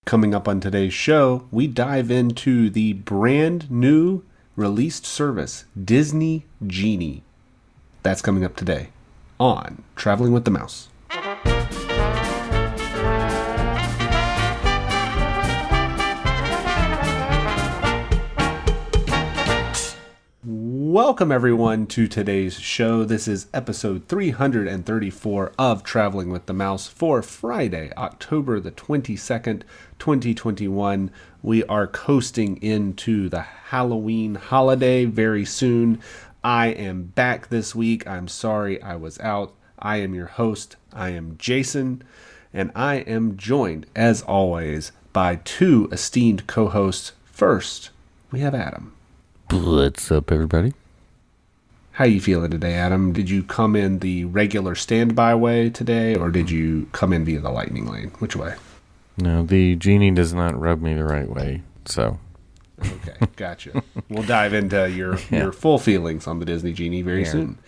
Coming up on today's show, we dive into the brand new released service, Disney Genie. That's coming up today on Traveling with the Mouse. Welcome everyone to today's show. This is episode 334 of Traveling with the Mouse for Friday, October the 22nd, 2021. We are coasting into the Halloween holiday very soon. I am back this week. I'm sorry I was out. I am your host. I am Jason, and I am joined, as always, by two esteemed co-hosts. First, we have Adam. What's up, everybody? How you feeling today, Adam? Did you come in the regular standby way today, or did you come in via the lightning lane? Which way? No, the Genie does not rub me the right way, so. Okay, gotcha. We'll dive into your full feelings on the Disney Genie very soon.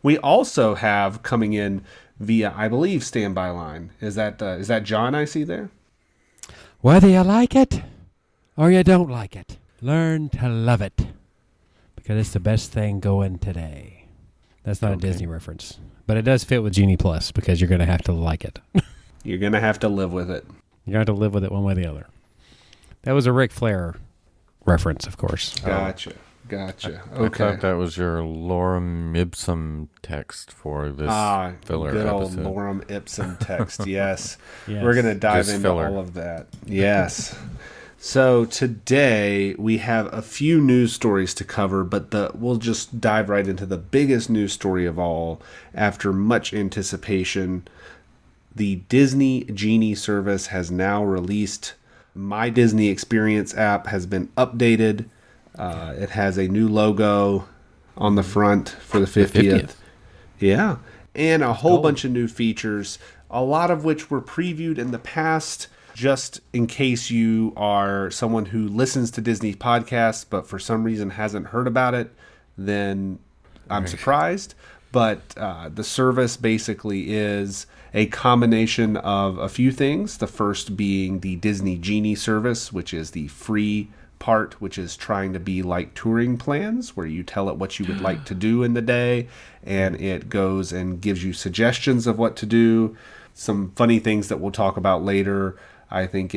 We also have coming in via, I believe, standby line. Is that John I see there? Whether you like it or you don't like it, learn to love it. Because it's the best thing going today. That's not a Disney reference. But it does fit with Genie Plus because you're going to have to like it. You're going to have to live with it. You're going to have to live with it one way or the other. That was a Ric Flair reference, of course. Gotcha. Okay. I thought that was your lorem ipsum text for this filler good episode. Old lorem ipsum text, yes. Yes. We're going to dive Just into filler. all of that. Yes. So today we have a few news stories to cover, but we'll just dive right into the biggest news story of all. After much anticipation, the Disney Genie service has now released. My Disney Experience app has been updated. It has a new logo on the front for the 50th. Yeah, and a whole bunch of new features, a lot of which were previewed in the past. Just in case you are someone who listens to Disney podcasts, but for some reason hasn't heard about it, then I'm surprised. But the service basically is a combination of a few things. The first being the Disney Genie service, which is the free part, which is trying to be like touring plans, where you tell it what you would like to do in the day, and it goes and gives you suggestions of what to do. Some funny things that we'll talk about later. I think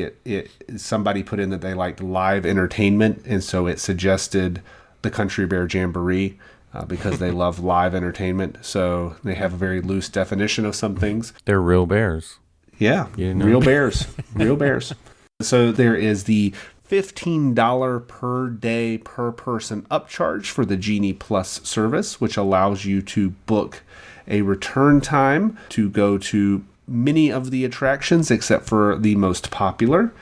somebody put in that they liked live entertainment, and so it suggested the Country Bear Jamboree because they love live entertainment. So they have a very loose definition of some things. They're real bears. Yeah, real bears. Real bears. So there is the $15 per day per person upcharge for the Genie Plus service, which allows you to book a return time to go to many of the attractions except for the most popular.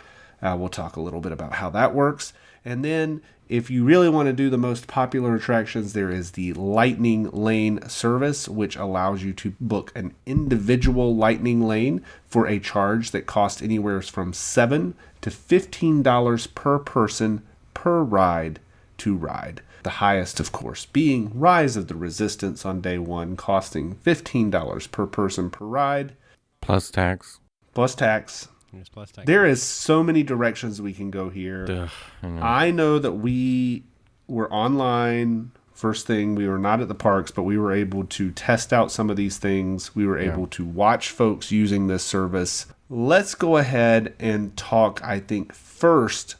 We'll talk a little bit about how that works. And then if you really want to do the most popular attractions, there is the Lightning Lane service, which allows you to book an individual Lightning Lane for a charge that costs anywhere from $7 to $15 per person per ride to ride. The highest, of course, being Rise of the Resistance on day one, costing $15 per person per ride. Plus tax. Plus tax. Yes, plus tax. There is so many directions we can go here. I know that we were online first thing. We were not at the parks, but we were able to test out some of these things. We were able to watch folks using this service. Let's go ahead and talk, I think, first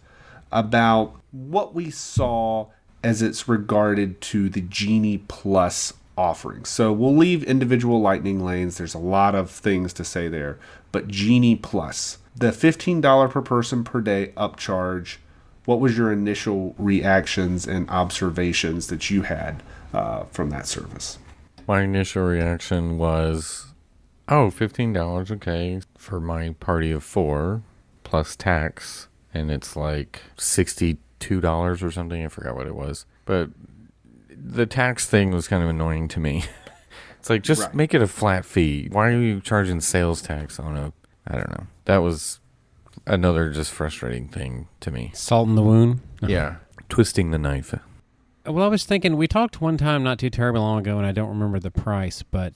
about what we saw as it's regarded to the Genie Plus offerings. So we'll leave individual lightning lanes. There's a lot of things to say there. But Genie Plus, the $15 per person per day upcharge, what was your initial reactions and observations that you had from that service? My initial reaction was, $15, okay, for my party of 4 plus tax, and it's like $62 or something. I forgot what it was. But the tax thing was kind of annoying to me. It's like, just make it a flat fee. Why are you charging sales tax on I don't know. That was another just frustrating thing to me. Salt in the wound? Yeah. Twisting the knife. Well, I was thinking, we talked one time not too terribly long ago, and I don't remember the price, but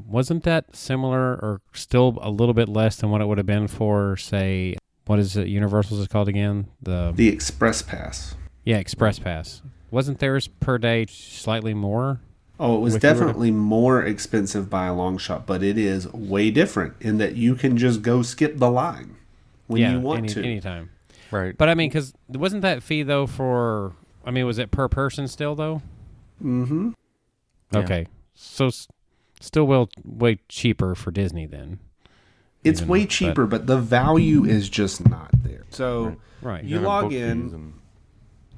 wasn't that similar or still a little bit less than what it would have been for, say, what is it? Universal's is called again? The Express Pass. Yeah, Express Pass. Wasn't theirs per day slightly more? Oh, it was definitely more expensive by a long shot, but it is way different in that you can just go skip the line when you want to. Anytime. Right. But I mean, because wasn't that fee though for? I mean, was it per person still though? Mm-hmm. Okay, so still way cheaper for Disney then. It's way cheaper, but the value is just not there. So right. You log in.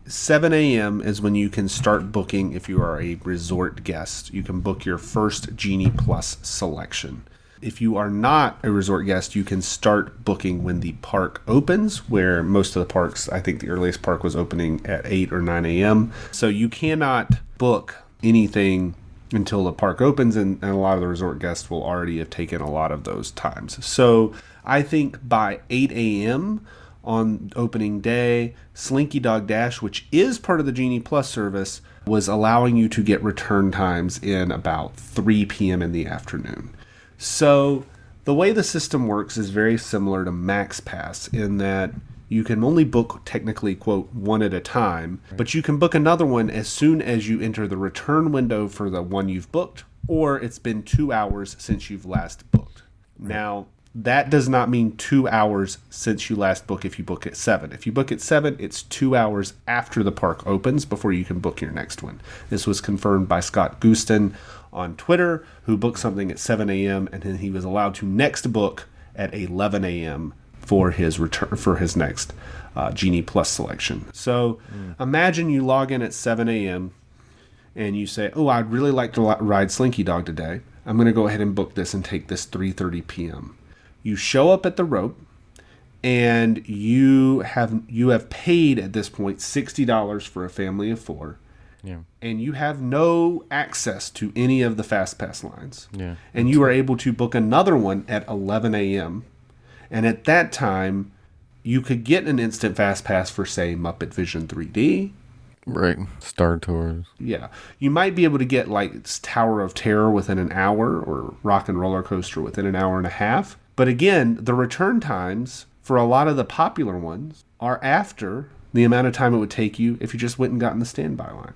7 a.m. is when you can start booking if you are a resort guest. You can book your first Genie Plus selection. If you are not a resort guest, you can start booking when the park opens, where most of the parks, I think the earliest park was opening at 8 or 9 a.m. So you cannot book anything until the park opens, and a lot of the resort guests will already have taken a lot of those times. So I think by 8 a.m., on opening day, Slinky Dog Dash, which is part of the Genie Plus service, was allowing you to get return times in about 3 p.m. in the afternoon. So the way the system works is very similar to Max Pass in that you can only book technically, quote, one at a time, but you can book another one as soon as you enter the return window for the one you've booked, or it's been 2 hours since you've last booked. Now, that does not mean 2 hours since you last book if you book at 7. If you book at 7, it's 2 hours after the park opens before you can book your next one. This was confirmed by Scott Gustin on Twitter, who booked something at 7 a.m. and then he was allowed to next book at 11 a.m. for his return for his next Genie Plus selection. So imagine you log in at 7 a.m. and you say, "Oh, I'd really like to ride Slinky Dog today. I'm going to go ahead and book this and take this 3:30 p.m." You show up at the rope, and you have paid at this point $60 for a family of 4. Yeah. And you have no access to any of the Fast Pass lines. Yeah. And you are able to book another one at 11 a.m. And at that time, you could get an instant Fast Pass for, say, Muppet Vision 3D. Right. Star Tours. Yeah. You might be able to get, like, Tower of Terror within an hour or Rock and Roller Coaster within an hour and a half. But again, the return times for a lot of the popular ones are after the amount of time it would take you if you just went and got in the standby line.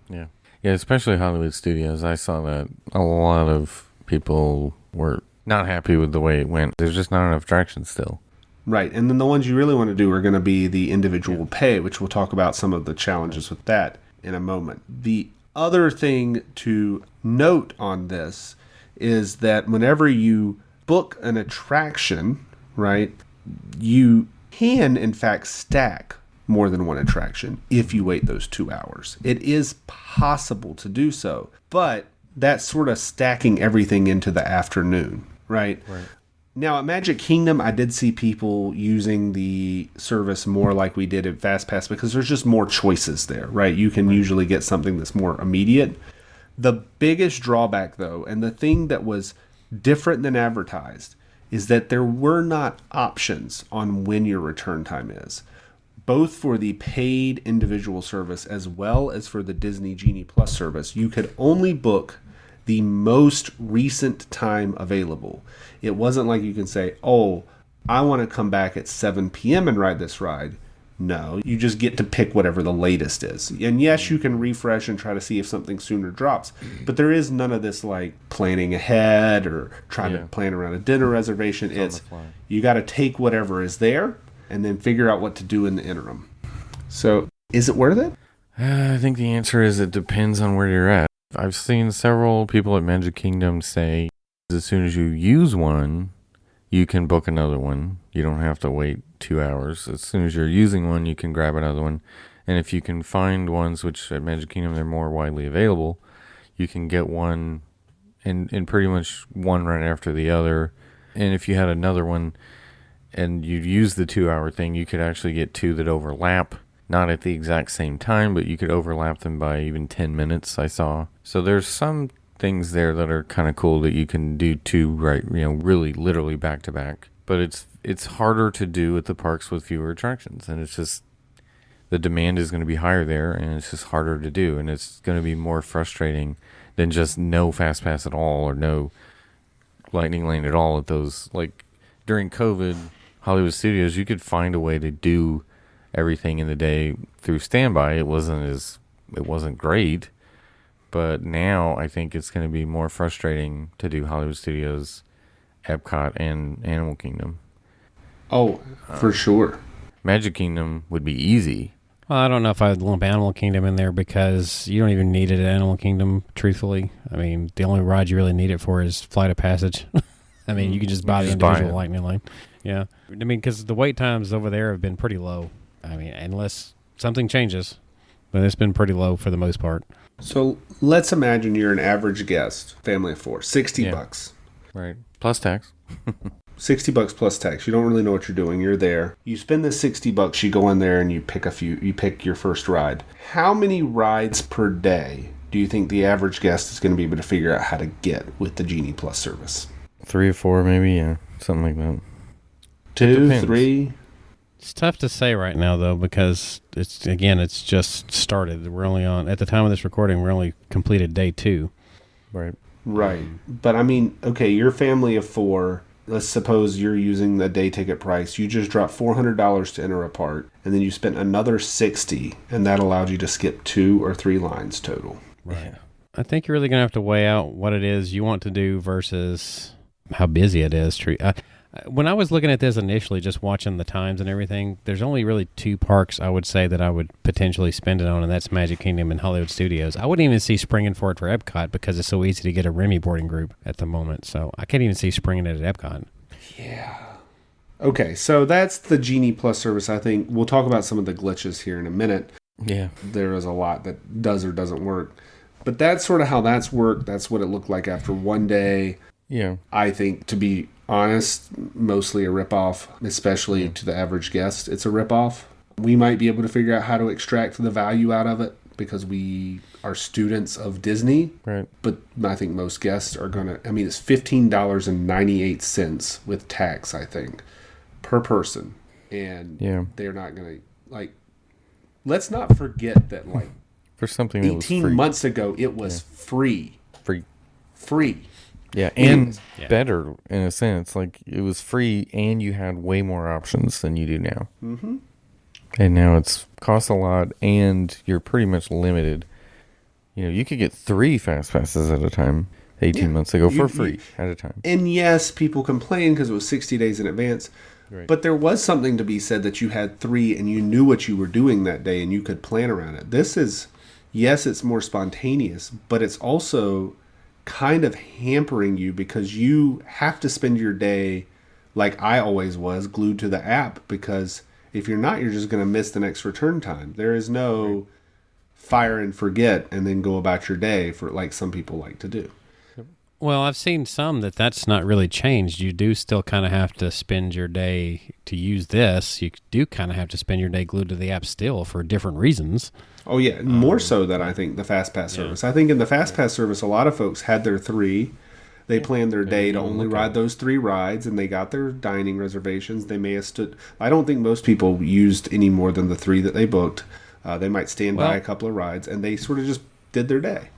Yeah. Yeah, especially Hollywood Studios. I saw that a lot of people were not happy with the way it went. There's just not enough attractions still. Right. And then the ones you really want to do are going to be the individual pay, which we'll talk about some of the challenges with that in a moment. The other thing to note on this is that whenever you book an attraction, right, you can in fact stack more than one attraction if you wait those 2 hours. It is possible to do so, but that's sort of stacking everything into the afternoon, right? Now at Magic Kingdom, I did see people using the service more like we did at FastPass because there's just more choices there, right? You can usually get something that's more immediate. The biggest drawback, though, and the thing that was different than advertised, is that there were not options on when your return time is, both for the paid individual service as well as for the Disney Genie Plus service. You could only book the most recent time available. It wasn't like you can say, "Oh, I want to come back at 7 p.m. and ride this ride." No, you just get to pick whatever the latest is. And yes, you can refresh and try to see if something sooner drops. But there is none of this like planning ahead or trying to plan around a dinner reservation. It's you got to take whatever is there and then figure out what to do in the interim. So is it worth it? I think the answer is it depends on where you're at. I've seen several people at Magic Kingdom say as soon as you use one, you can book another one. You don't have to wait 2 hours. As soon as you're using one, you can grab another one. And if you can find ones, which at Magic Kingdom they're more widely available, you can get one and pretty much one right after the other. And if you had another one and you use the 2 hour thing, you could actually get two that overlap. Not at the exact same time, but you could overlap them by even 10 minutes, I saw. So there's some things there that are kind of cool that you can do two really literally back to back. But it's harder to do at the parks with fewer attractions, and it's just the demand is going to be higher there, and it's just harder to do, and it's going to be more frustrating than just no Fast Pass at all or no Lightning Lane at all at those. Like during COVID, Hollywood Studios, you could find a way to do everything in the day through standby. It wasn't great, but now I think it's going to be more frustrating to do Hollywood Studios, Epcot, and Animal Kingdom. Oh, for sure. Magic Kingdom would be easy. Well, I don't know if I'd lump Animal Kingdom in there because you don't even need it at Animal Kingdom, truthfully. I mean, the only ride you really need it for is Flight of Passage. I mean, you can just buy the individual Lightning Lane. Yeah. I mean, because the wait times over there have been pretty low. I mean, unless something changes, but it's been pretty low for the most part. So let's imagine you're an average guest, family of 4, $60. Right. Plus tax. $60 plus tax. You don't really know what you're doing. You're there. You spend the $60. You go in there and you pick your first ride. How many rides per day do you think the average guest is going to be able to figure out how to get with the Genie Plus service? 3 or 4, maybe. Yeah, something like that. 2, 3. It's tough to say right now, though, because it's just started. We're only on, at the time of this recording, we're only completed day 2. Right. Right. But I mean, okay, your family of 4, let's suppose you're using the day ticket price. You just dropped $400 to enter a park, and then you spent another $60, and that allowed you to skip 2 or 3 lines total. Right. Yeah. I think you're really going to have to weigh out what it is you want to do versus how busy it is. When I was looking at this initially, just watching the times and everything, there's only really 2 parks I would say that I would potentially spend it on, and that's Magic Kingdom and Hollywood Studios. I wouldn't even see springing for it for Epcot because it's so easy to get a Remy boarding group at the moment. So I can't even see springing it at Epcot. Yeah. Okay, so that's the Genie Plus service. I think we'll talk about some of the glitches here in a minute. Yeah. There is a lot that does or doesn't work. But that's sort of how that's worked. That's what it looked like after one day. Yeah. I think, to be honest, mostly a ripoff, especially to the average guest. It's a ripoff. We might be able to figure out how to extract the value out of it because we are students of Disney. Right. But I think most guests are going to, I mean, it's $15.98 with tax, I think, per person. And they're not going to, like, let's not forget that, like, for something that 18 was free. months ago, it was free. Free. Yeah, and better in a sense. Like, it was free and you had way more options than you do now. Mm-hmm. And now it's costs a lot and you're pretty much limited. You know, you could get 3 fast passes at a time 18 months ago for free at a time. And yes, people complain because it was 60 days in advance. Right. But there was something to be said that you had 3 and you knew what you were doing that day and you could plan around it. This is, yes, it's more spontaneous, but it's also kind of hampering you because you have to spend your day, like I always was, glued to the app, because if you're not, you're just going to miss the next return time. There is no fire and forget and then go about your day for like some people like to do. Well, I've seen some that's not really changed. You do still kind of have to spend your day to use this. You do kind of have to spend your day glued to the app still for different reasons. Oh, yeah. More so than I think the FastPass service. I think in the FastPass service, a lot of folks had their 3. They planned their day to only ride those 3 rides, and they got their dining reservations. They may have stood. I don't think most people used any more than the 3 that they booked. They might stand by a couple of rides, and they sort of just did their day.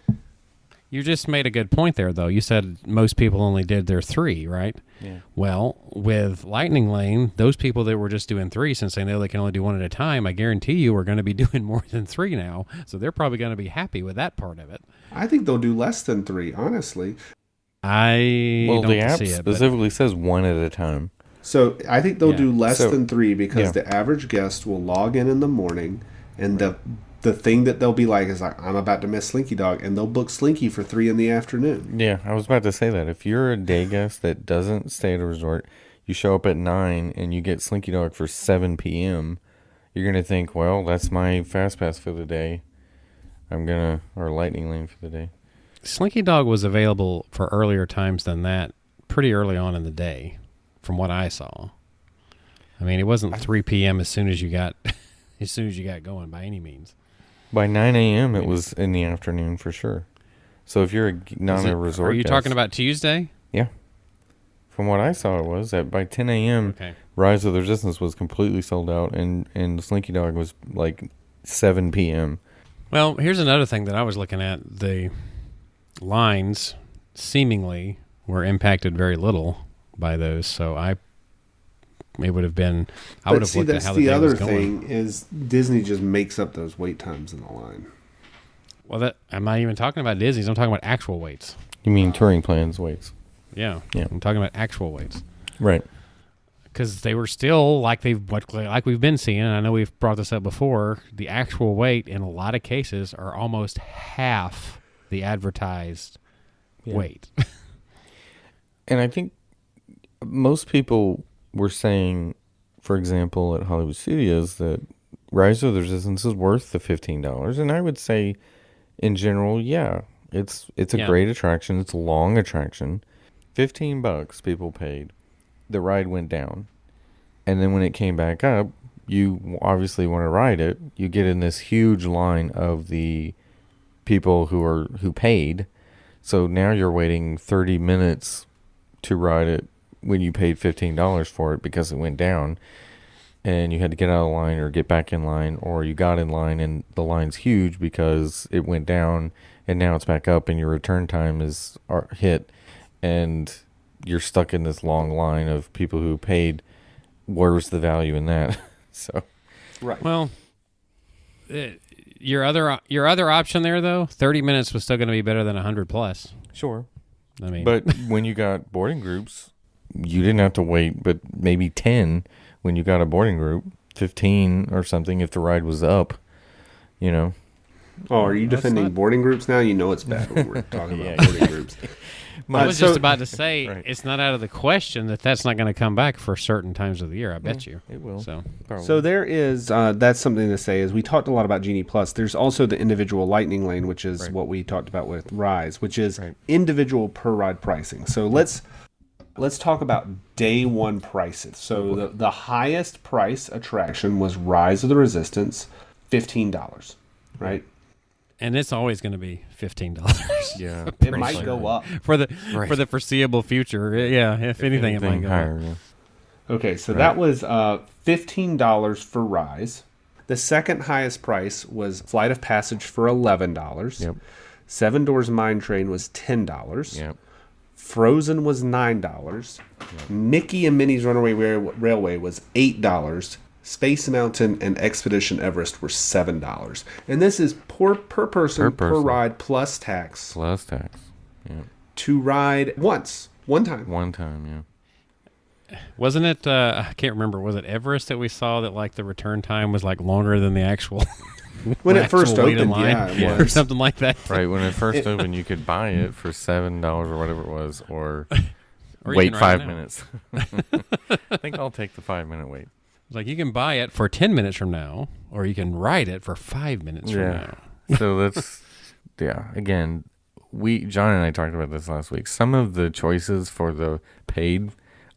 You just made a good point there, though. You said most people only did their 3, right? Yeah. Well, with Lightning Lane, those people that were just doing 3, since they know they can only do 1 at a time, I guarantee you are going to be doing more than 3 now. So they're probably going to be happy with that part of it. I think they'll do less than 3, honestly. The app specifically says 1 at a time. So I think they'll do less than 3 because the average guest will log in the morning, and the thing that they'll be like is like, I'm about to miss Slinky Dog, and they'll book Slinky for 3 in the afternoon. Yeah, I was about to say that. If you're a day guest that doesn't stay at a resort, you show up at 9 and you get Slinky Dog for 7 p.m., you're going to think, well, that's my fast pass for the day. Or Lightning Lane for the day. Slinky Dog was available for earlier times than that, pretty early on in the day, from what I saw. I mean, it wasn't 3 p.m. as soon as you got going by any means. By 9 a.m., it was in the afternoon for sure. So if you're not a resort Are you guest, talking about Tuesday? Yeah. From what I saw, it was that by 10 a.m., Rise of the Resistance was completely sold out, and Slinky Dog was like 7 p.m. Well, here's another thing that I was looking at. The lines seemingly were impacted very little by those. So it would have been. I But would have see, looked at that's how the the day other was going. thing is Disney just makes up those wait times in the line. Well, I'm not even talking about Disney's. I'm talking about actual waits. You mean touring plans weights? Yeah, Yeah. I'm talking about actual waits. Right. Because they were still like we've been seeing, and I know we've brought this up before. The actual wait in a lot of cases are almost half the advertised wait. And I think most people were saying, for example, at Hollywood Studios, that Rise of the Resistance is worth the $15, and I would say, in general, yeah, it's a great attraction. It's a long attraction. $15 people paid. The ride went down, and then when it came back up, you obviously want to ride it. You get in this huge line of the people who paid, so now you're waiting 30 minutes to ride it when you paid $15 for it because it went down, and you had to get out of line or get back in line, or you got in line and the line's huge because it went down and now it's back up and your return time is hit, and you're stuck in this long line of people who paid. Where's the value in that? So, Right. Well, your other option there though, 30 minutes was still going to be better than 100 plus. sure. I mean, But when you got boarding groups, you didn't have to wait, but maybe 10 when you got a boarding group, 15 or something if the ride was up, you know. Oh, are you That's defending not- boarding groups now? You know it's bad when we're talking about Yeah. boarding groups. I was so- just about to say Right. it's not out of the question that's not going to come back for certain times of the year. I bet you It will. So Probably. So there is, that's something to say, is we talked a lot about Genie Plus. There's also the individual lightning lane, which is Right. what we talked about with Rise, which is Right. individual per ride pricing. So let's talk about day one prices. So the highest price attraction was Rise of the Resistance, $15, right? and it's always going to be $15 yeah. It Pretty might sure. go up. for the Right. for the foreseeable future. Yeah, if anything, it might go higher. up. Yeah. Okay, so Right. that was $15 for Rise. The second highest price was Flight of Passage for $11. Yep. Seven Doors Mine Train was $10. Yep. Frozen was $9. Mickey and Minnie's Runaway Railway was $8. Space Mountain and Expedition Everest were $7. And this is per person, per ride, plus tax, Plus tax. Yeah. to ride one time. One time, yeah. Wasn't it? I can't remember. Was it Everest that we saw that like the return time was like longer than the actual When the it first actual wait in opened, line? yeah, it Yeah. or was. something like that. Right, when it first opened, you could buy it for $7 or whatever it was, or Or you wait can ride it 5 now. minutes. I think I'll take the 5-minute wait. It's like you can buy it for 10 minutes from now, or you can ride it for 5 minutes from Yeah. now. So that's, yeah, again, John and I talked about this last week. Some of the choices for the paid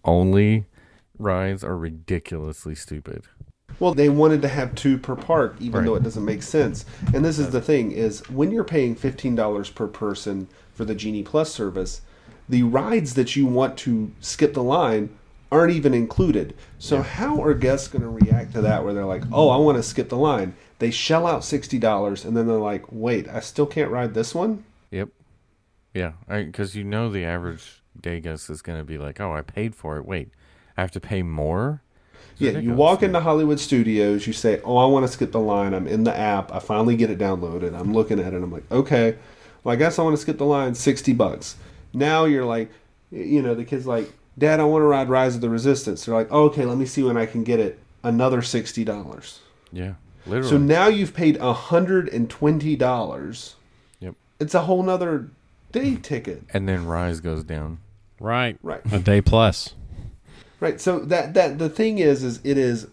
only rides are ridiculously stupid. Well, they wanted to have two per park, even Right. though it doesn't make sense. And this is the thing, is when you're paying $15 per person for the Genie Plus service, the rides that you want to skip the line aren't even included. So how are guests going to react to that where they're like, oh, I want to skip the line? They shell out $60 and then they're like, wait, I still can't ride this one? Yep. Yeah, because you know the average day guest is going to be like, oh, I paid for it. Wait, I have to pay more? It's Yeah, you ridiculous. walk into Hollywood Studios, you say, oh, I want to skip the line. I'm in the app. I finally get it downloaded. I'm looking at it. I'm like, okay, well, I guess I want to skip the line, $60. Now you're like, the kid's like, Dad, I want to ride Rise of the Resistance. They're like, oh, okay, let me see when I can get it. Another $60. Yeah, literally. So now you've paid $120. Yep. It's a whole nother day ticket. And then Rise goes down. Right. Right. A day plus. Right. So that the thing is it is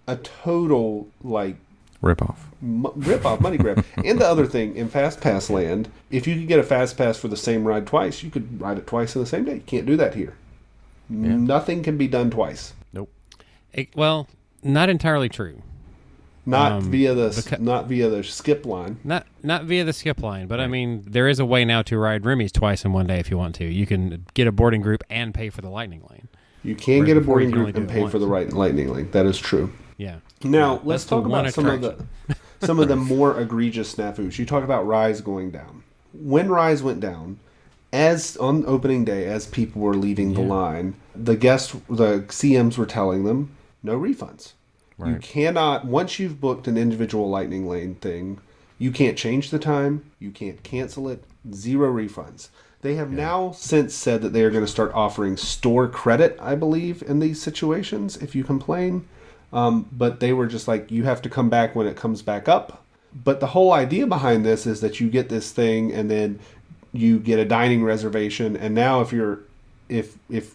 a total like Rip off. rip off, money grab. And the other thing, in Fast Pass land, if you could get a Fast Pass for the same ride twice, you could ride it twice in the same day. You can't do that here. Yeah. Nothing can be done twice. Nope. Well, not entirely true. Not via the skip line. Not via the skip line, but I mean, there is a way now to ride Remy's twice in one day if you want to. You can get a boarding group and pay for the lightning lane. You can Where get a before you boarding can only group do and it pay for the once. lightning link. That is true. Yeah. Now That's let's the talk one about some of the more egregious snafus. You talk about Rise going down. When Rise went down, as on opening day, as people were leaving the line, the CMs were telling them no refunds. Right. You cannot, once you've booked an individual Lightning Lane thing, you can't change the time, you can't cancel it, 0 refunds. They have now since said that they are going to start offering store credit, I believe, in these situations if you complain. But they were just like, you have to come back when it comes back up. But the whole idea behind this is that you get this thing and then you get a dining reservation, and now if your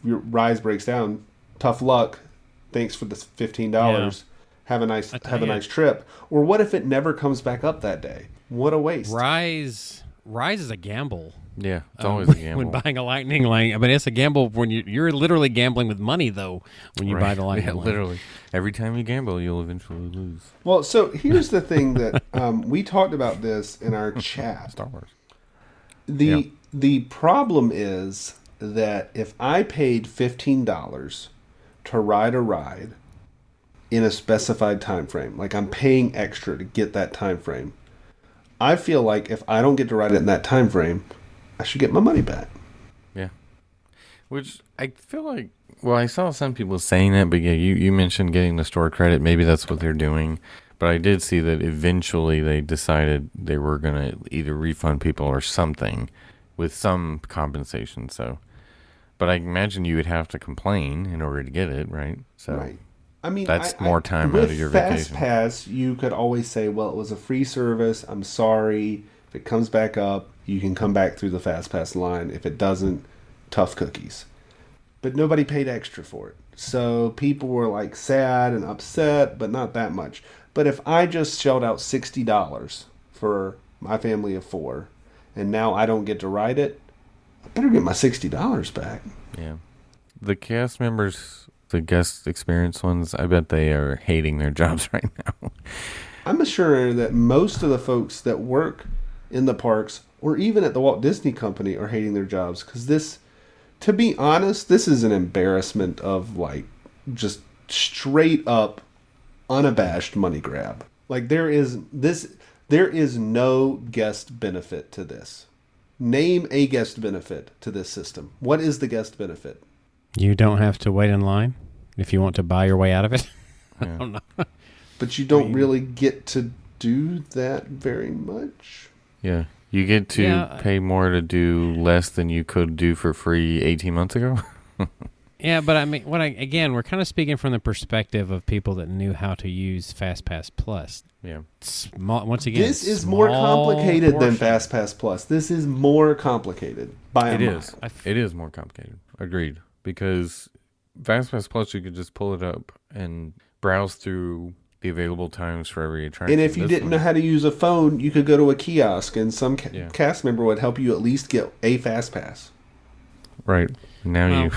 rise breaks down, tough luck. Thanks for the $15. Yeah. Have a nice trip. Or what if it never comes back up that day? What a waste. Rise is a gamble. Yeah, it's always a gamble. When buying a Lightning Lane. I mean, it's a gamble when you're literally gambling with money, though, when you buy the Lightning Lane. Literally. Every time you gamble, you'll eventually lose. Well, so here's the thing that we talked about this in our chat. Star Wars. The problem is that if I paid $15 to ride a ride in a specified time frame, like I'm paying extra to get that time frame, I feel like if I don't get to ride it in that time frame, I should get my money back. Yeah. Which I feel like, well, I saw some people saying that, but yeah, you mentioned getting the store credit. Maybe that's what they're doing. But I did see that eventually they decided they were going to either refund people or something with some compensation. So, but I imagine you would have to complain in order to get it, right? So, right. I mean, that's more time out of your vacation. With FastPass, you could always say, well, it was a free service. I'm sorry. If it comes back up, you can come back through the FastPass line. If it doesn't, tough cookies. But nobody paid extra for it. So people were like sad and upset, but not that much. But if I just shelled out $60 for my family of 4, and now I don't get to ride it, I better get my $60 back. Yeah. The cast members, the guest experience ones, I bet they are hating their jobs right now. I'm sure that most of the folks that work in the parks or even at the Walt Disney Company are hating their jobs, because this, to be honest, this is an embarrassment of like just straight up unabashed money grab. Like there is no guest benefit to this. Name a guest benefit to this system. What is the guest benefit? You don't have to wait in line if you want to buy your way out of it. Yeah. I don't know. But you don't really get to do that very much. Yeah. You get to pay more to do less than you could do for free 18 months ago. Yeah, but I mean, again, we're kind of speaking from the perspective of people that knew how to use FastPass Plus. Yeah. Once again, this is more complicated than FastPass Plus. This is more complicated by a mile. It is more complicated. Agreed. Because FastPass Plus, you could just pull it up and browse through the available times for every attraction. And if you didn't know how to use a phone, you could go to a kiosk, and some cast member would help you at least get a FastPass. Right. Now you.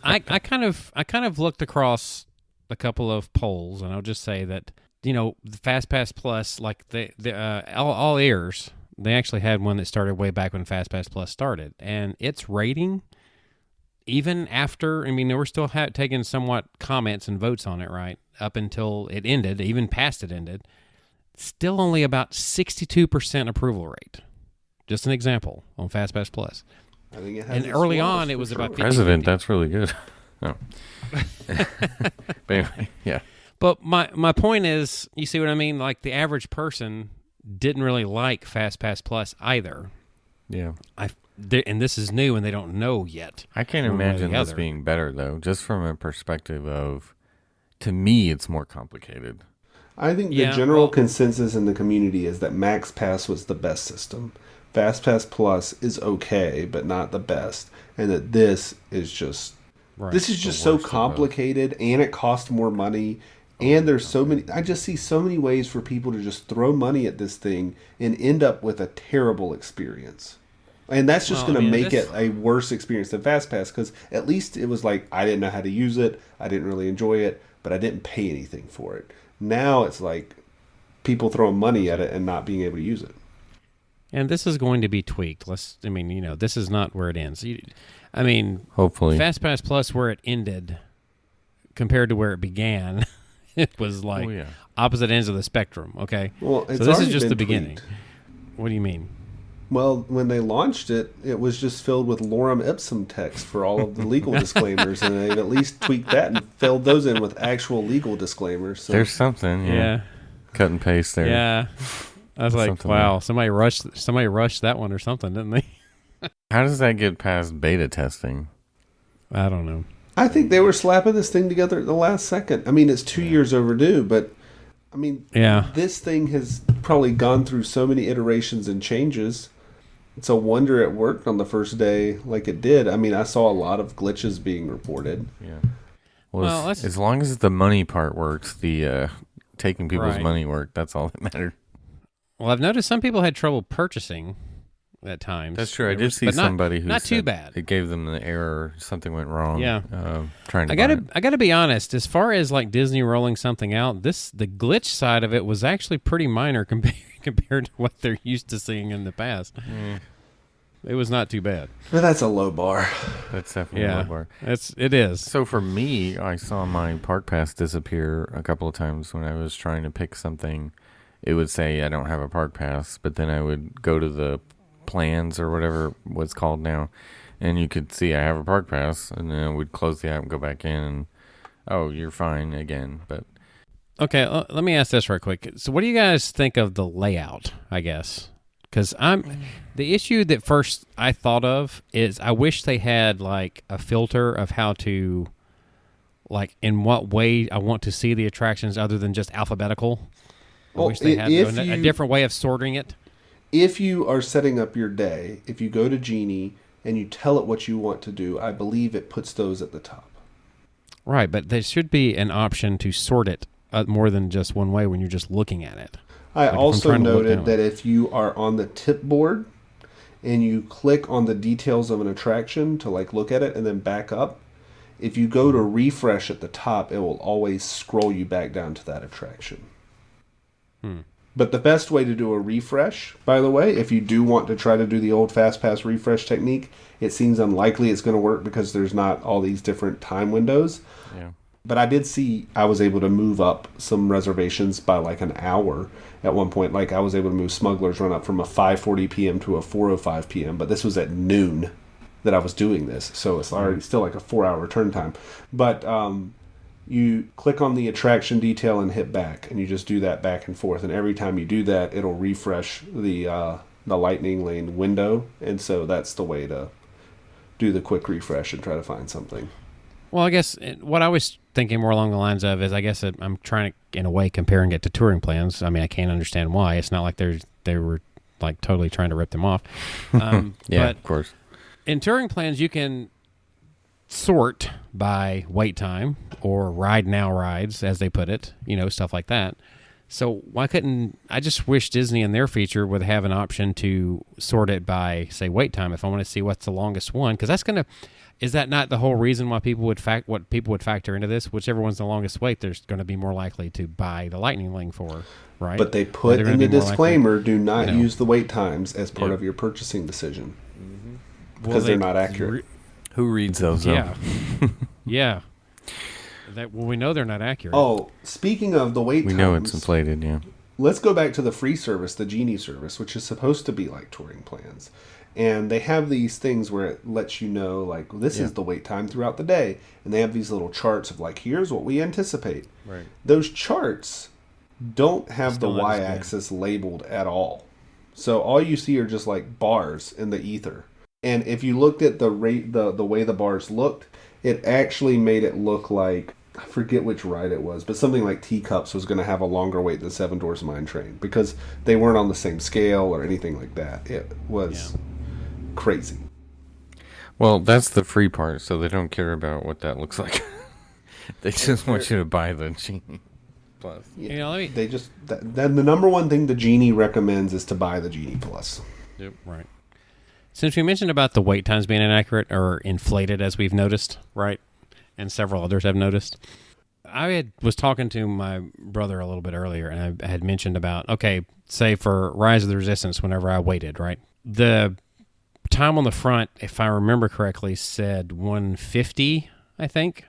I kind of looked across a couple of polls, and I'll just say that the FastPass Plus, like the all ears, they actually had one that started way back when FastPass Plus started, and its rating, even after, I mean, they were still taking somewhat comments and votes on it, right, up until it ended, even past it ended, still only about 62% approval rate. Just an example on FastPass Plus. I think it has and early on, it was about 50. President, that's really good. Oh. But anyway, yeah. But my point is, you see what I mean? Like the average person didn't really like FastPass Plus either. Yeah. And this is new, and they don't know yet. I can't imagine this being better, though, just from a perspective of, to me, it's more complicated. I think the general consensus in the community is that Max Pass was the best system. FastPass Plus is okay, but not the best. And that this is just so complicated, and it costs more money. And there's so many, I just see so many ways for people to just throw money at this thing and end up with a terrible experience. And that's just going to make it a worse experience than FastPass, because at least it was like, I didn't know how to use it, I didn't really enjoy it, but I didn't pay anything for it. Now it's like people throwing money at it and not being able to use it. And this is going to be tweaked. This is not where it ends. Hopefully. FastPass Plus, where it ended, compared to where it began, it was like opposite ends of the spectrum, okay? Well, so this is just the beginning. What do you mean? Well, when they launched it, it was just filled with lorem ipsum text for all of the legal disclaimers, and they've at least tweaked that and filled those in with actual legal disclaimers. So. There's something, Yeah. cut and paste there. Yeah. I was like, Something wow, like- somebody rushed that one or something, didn't they? How does that get past beta testing? I don't know. I think they were slapping this thing together at the last second. I mean, it's 2 years overdue, but I mean, Yeah. this thing has probably gone through so many iterations and changes. It's a wonder it worked on the first day like it did. I mean, I saw a lot of glitches being reported. Yeah. Well, as long as the money part works, the taking people's Right. money worked, that's all that mattered. Well, I've noticed some people had trouble purchasing at times. That's true. I There did was- see but not- somebody who not too said bad. it gave them the error, something went wrong. Yeah. Trying to I buy it. gotta be honest. As far as like Disney rolling something out, the glitch side of it was actually pretty minor compared to what they're used to seeing in the past. It was not too bad. But that's a low bar. That's definitely a low bar. It is. So for me, I saw my park pass disappear a couple of times when I was trying to pick something. It would say I don't have a park pass, but then I would go to the plans or whatever what's called now, and you could see I have a park pass, and then I would close the app and go back in, and oh, you're fine again. But Okay, let me ask this real quick. So, what do you guys think of the layout? I guess because the issue that first I thought of is I wish they had like a filter of how to, like, in what way I want to see the attractions other than just alphabetical. I Well, wish they had if a you- different way of sorting it. If you are setting up your day, if you go to Genie and you tell it what you want to do, I believe it puts those at the top. Right, but there should be an option to sort it more than just one way when you're just looking at it. I Like, if I'm also trying to look noted down. that if you are on the tip board and you click on the details of an attraction to like look at it and then back up, if you go to refresh at the top, it will always scroll you back down to that attraction. But the best way to do a refresh, by the way, if you do want to try to do the old FastPass refresh technique, it seems unlikely it's going to work because there's not all these different time windows. yeah, But I did see I was able to move up some reservations by like an hour at one point. Like I was able to move Smuggler's Run up from a 5:40 p.m. to a 4:05 p.m. But this was at noon that I was doing this, so it's already still like a 4-hour return time. But you click on the attraction detail and hit back, and you just do that back and forth. And every time you do that, it'll refresh the lightning lane window. And so that's the way to do the quick refresh and try to find something. Well, I guess what I was thinking more along the lines of is I guess I'm trying to, in a way, comparing it to touring plans. I mean, I can't understand why. It's not like they were like totally trying to rip them off. yeah, But of course. in touring plans, you can sort by wait time or ride now rides, as they put it, stuff like that. So why couldn't I just wish Disney in their feature would have an option to sort it by, say, wait time if I want to see what's the longest one? Because is that not the whole reason why people would factor into this? Whichever one's the longest wait, there's going to be more likely to buy the Lightning Lane for, right? But they put They're in gonna the be more likely- disclaimer, do not you know. use the wait times as part Yeah. of your purchasing decision. Well, Because they're not accurate. Who reads those? though? Yeah, yeah. We know they're not accurate. Oh, speaking of the wait we times, know it's inflated. Yeah, let's go back to the free service, the Genie service, which is supposed to be like touring plans. And they have these things where it lets you know, like, this is the wait time throughout the day. And they have these little charts of, like, here's what we anticipate. Right. Those charts don't have the Still not as good. y-axis labeled at all. So all you see are just, like, bars in the ether. And if you looked at the way the bars looked, it actually made it look like, I forget which ride it was, but something like Teacups was going to have a longer wait than Seven Dwarfs Mine Train because they weren't on the same scale or anything like that. It was crazy. well, that's the free part, so they don't care about what that looks like. They just want you to buy the Genie Plus. Yeah, they just then the number one thing the Genie recommends is to buy the Genie Plus. Yep. Right. Since we mentioned about the wait times being inaccurate or inflated, as we've noticed, right, and several others have noticed, was talking to my brother a little bit earlier, and I had mentioned about, okay, say for Rise of the Resistance, whenever I waited, right, the time on the front, if I remember correctly, said 150, I think.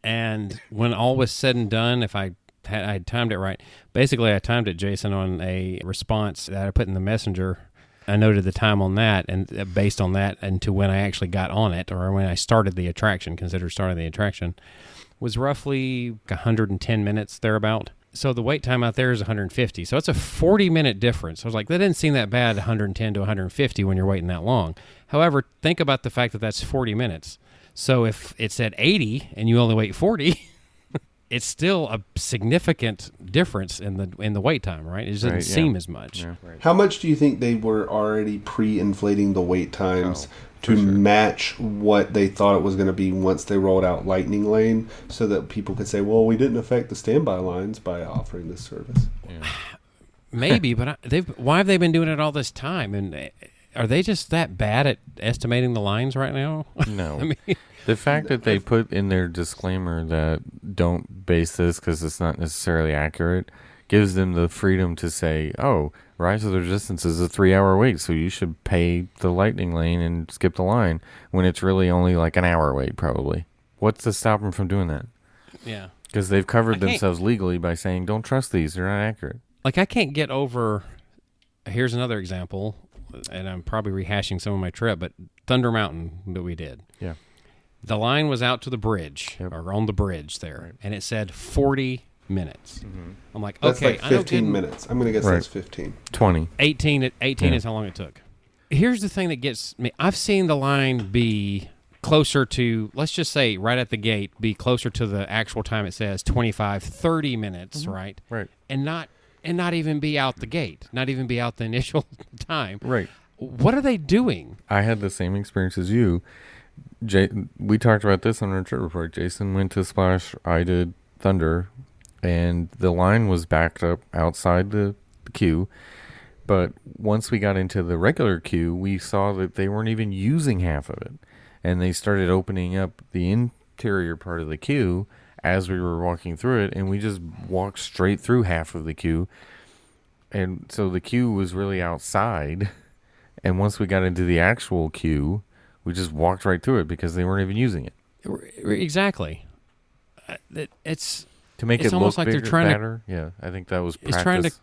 And when all was said and done, if I had timed it right, basically I timed it, Jason, on a response that I put in the messenger I noted the time on that, and based on that, and to when I actually got on it, or when I started the attraction, consider starting the attraction, was roughly 110 minutes thereabout. So the wait time out there is 150. So it's a 40-minute difference. I was like, that didn't seem that bad, 110 to 150 when you're waiting that long. However, think about the fact that that's 40 minutes. So if it's at 80 and you only wait 40, it's still a significant difference in the wait time, right? It doesn't seem as much. Yeah. Right. How much do you think they were already pre-inflating the wait times to match what they thought it was going to be once they rolled out Lightning Lane, so that people could say, well, we didn't affect the standby lines by offering this service? Yeah. Maybe, but why have they been doing it all this time? And are they just that bad at estimating the lines right now? No. I mean, the fact that they put in their disclaimer that don't base this because it's not necessarily accurate gives them the freedom to say, oh, Rise of the Resistance is a 3-hour wait, so you should pay the Lightning Lane and skip the line, when it's really only like an hour wait, probably. What's to stop them from doing that? yeah. Because they've covered themselves legally by saying, don't trust these, they're not accurate. Like, I can't get over, here's another example, and I'm probably rehashing some of my trip, but Thunder Mountain that we did. Yeah. The line was out to the bridge, or on the bridge there, and it said 40 minutes. Mm-hmm. I'm like, That's okay, like 15 minutes. I'm going to guess that's 15. 20. 18 is how long it took. Here's the thing that gets me. I've seen the line be closer to, let's just say right at the gate, be closer to the actual time it says 25, 30 minutes, right? Right. And not even be out the gate, not even be out the initial time. Right. What are they doing? I had the same experience as you. We talked about this on our trip report. Jason went to Splash. I did Thunder. And the line was backed up outside the queue. But once we got into the regular queue, we saw that they weren't even using half of it. And they started opening up the interior part of the queue as we were walking through it. And we just walked straight through half of the queue. And so the queue was really outside. And once we got into the actual queue, we just walked right through it because they weren't even using it. Exactly. It's... To make it's it almost look like bigger, they're trying better. Yeah, I think that was practice.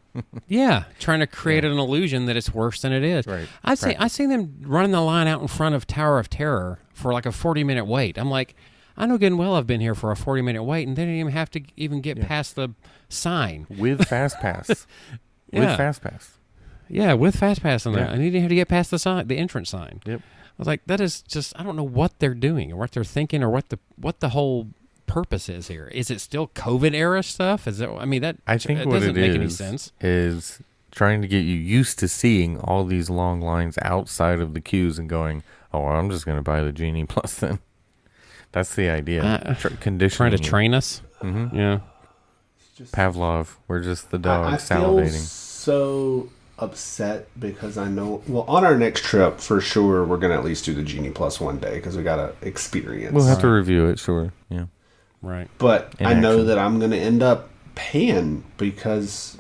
Trying to create an illusion that it's worse than it is. Right. I seen them running the line out in front of Tower of Terror for like a 40-minute wait. I'm like, I know good and well I've been here for a 40-minute wait, and they didn't even have to get past the sign. With Fast Pass. With Fast Pass. Yeah, with Fast Pass on there. Yeah. I didn't have to get past the sign, the entrance sign. Yep. I was like, that is just, I don't know what they're doing or what they're thinking or what the whole purpose is here. Is it still COVID era stuff? Is it? I mean, that I think it what doesn't it make is any sense. Is trying to get you used to seeing all these long lines outside of the queues and going, oh, well, I'm just going to buy the Genie Plus then. That's the idea. Conditioning. Trying to train us. Mm-hmm. Yeah. Pavlov. We're just the dog I salivating. feel so upset because I know, well, on our next trip, for sure, we're going to at least do the Genie Plus one day because we got to experience. We'll have to review it, sure. Yeah. Right. But In I know action. that I'm going to end up paying because,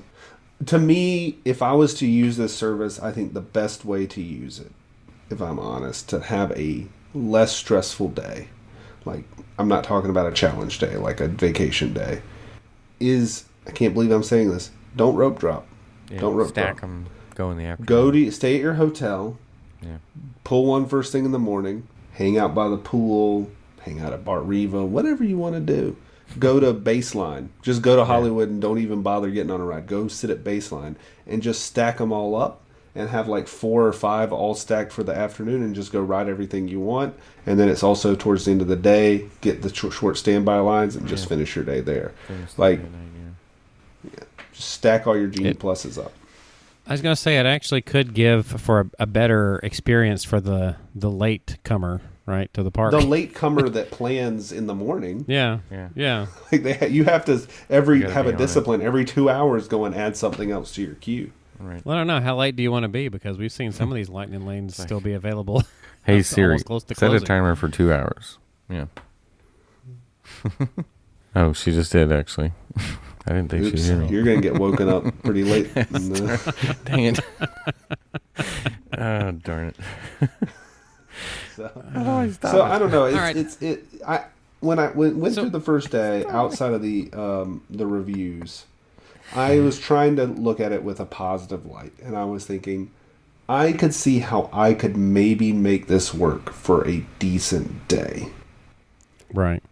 to me, if I was to use this service, I think the best way to use it, if I'm honest, to have a less stressful day, like I'm not talking about a challenge day, like a vacation day, is, I can't believe I'm saying this, don't rope drop. Yeah, Don't rope stack drop. them. Go in the afternoon. Stay at your hotel. Yeah. Pull one first thing in the morning. Hang out by the pool. Hang out at Bart Riva. Whatever you want to do. Go to Baseline. Just go to Hollywood and don't even bother getting on a ride. Go sit at Baseline and just stack them all up and have like 4 or 5 all stacked for the afternoon and just go ride everything you want. And then it's also towards the end of the day, get the short standby lines and just finish your day there. Like, just stack all your Genie Pluses up. I was going to say it actually could give for a better experience for the late comer, right, to the park. The late comer that plans in the morning. Yeah. Like you have to have a be on discipline every 2 hours. Go and add something else to your queue. Right. Well, I don't know. How late do you want to be? Because we've seen some of these lightning lanes still be available. Hey Siri, almost close to set a closing. timer for 2 hours. Yeah. Oh, she just did actually. I didn't think Oops, she'd hear me. you're gonna get woken up pretty late. Dang it. Oh, darn it. So I don't know. When I went So- through the first day, outside of the reviews, I was trying to look at it with a positive light, and I was thinking, I could see how I could maybe make this work for a decent day. Right.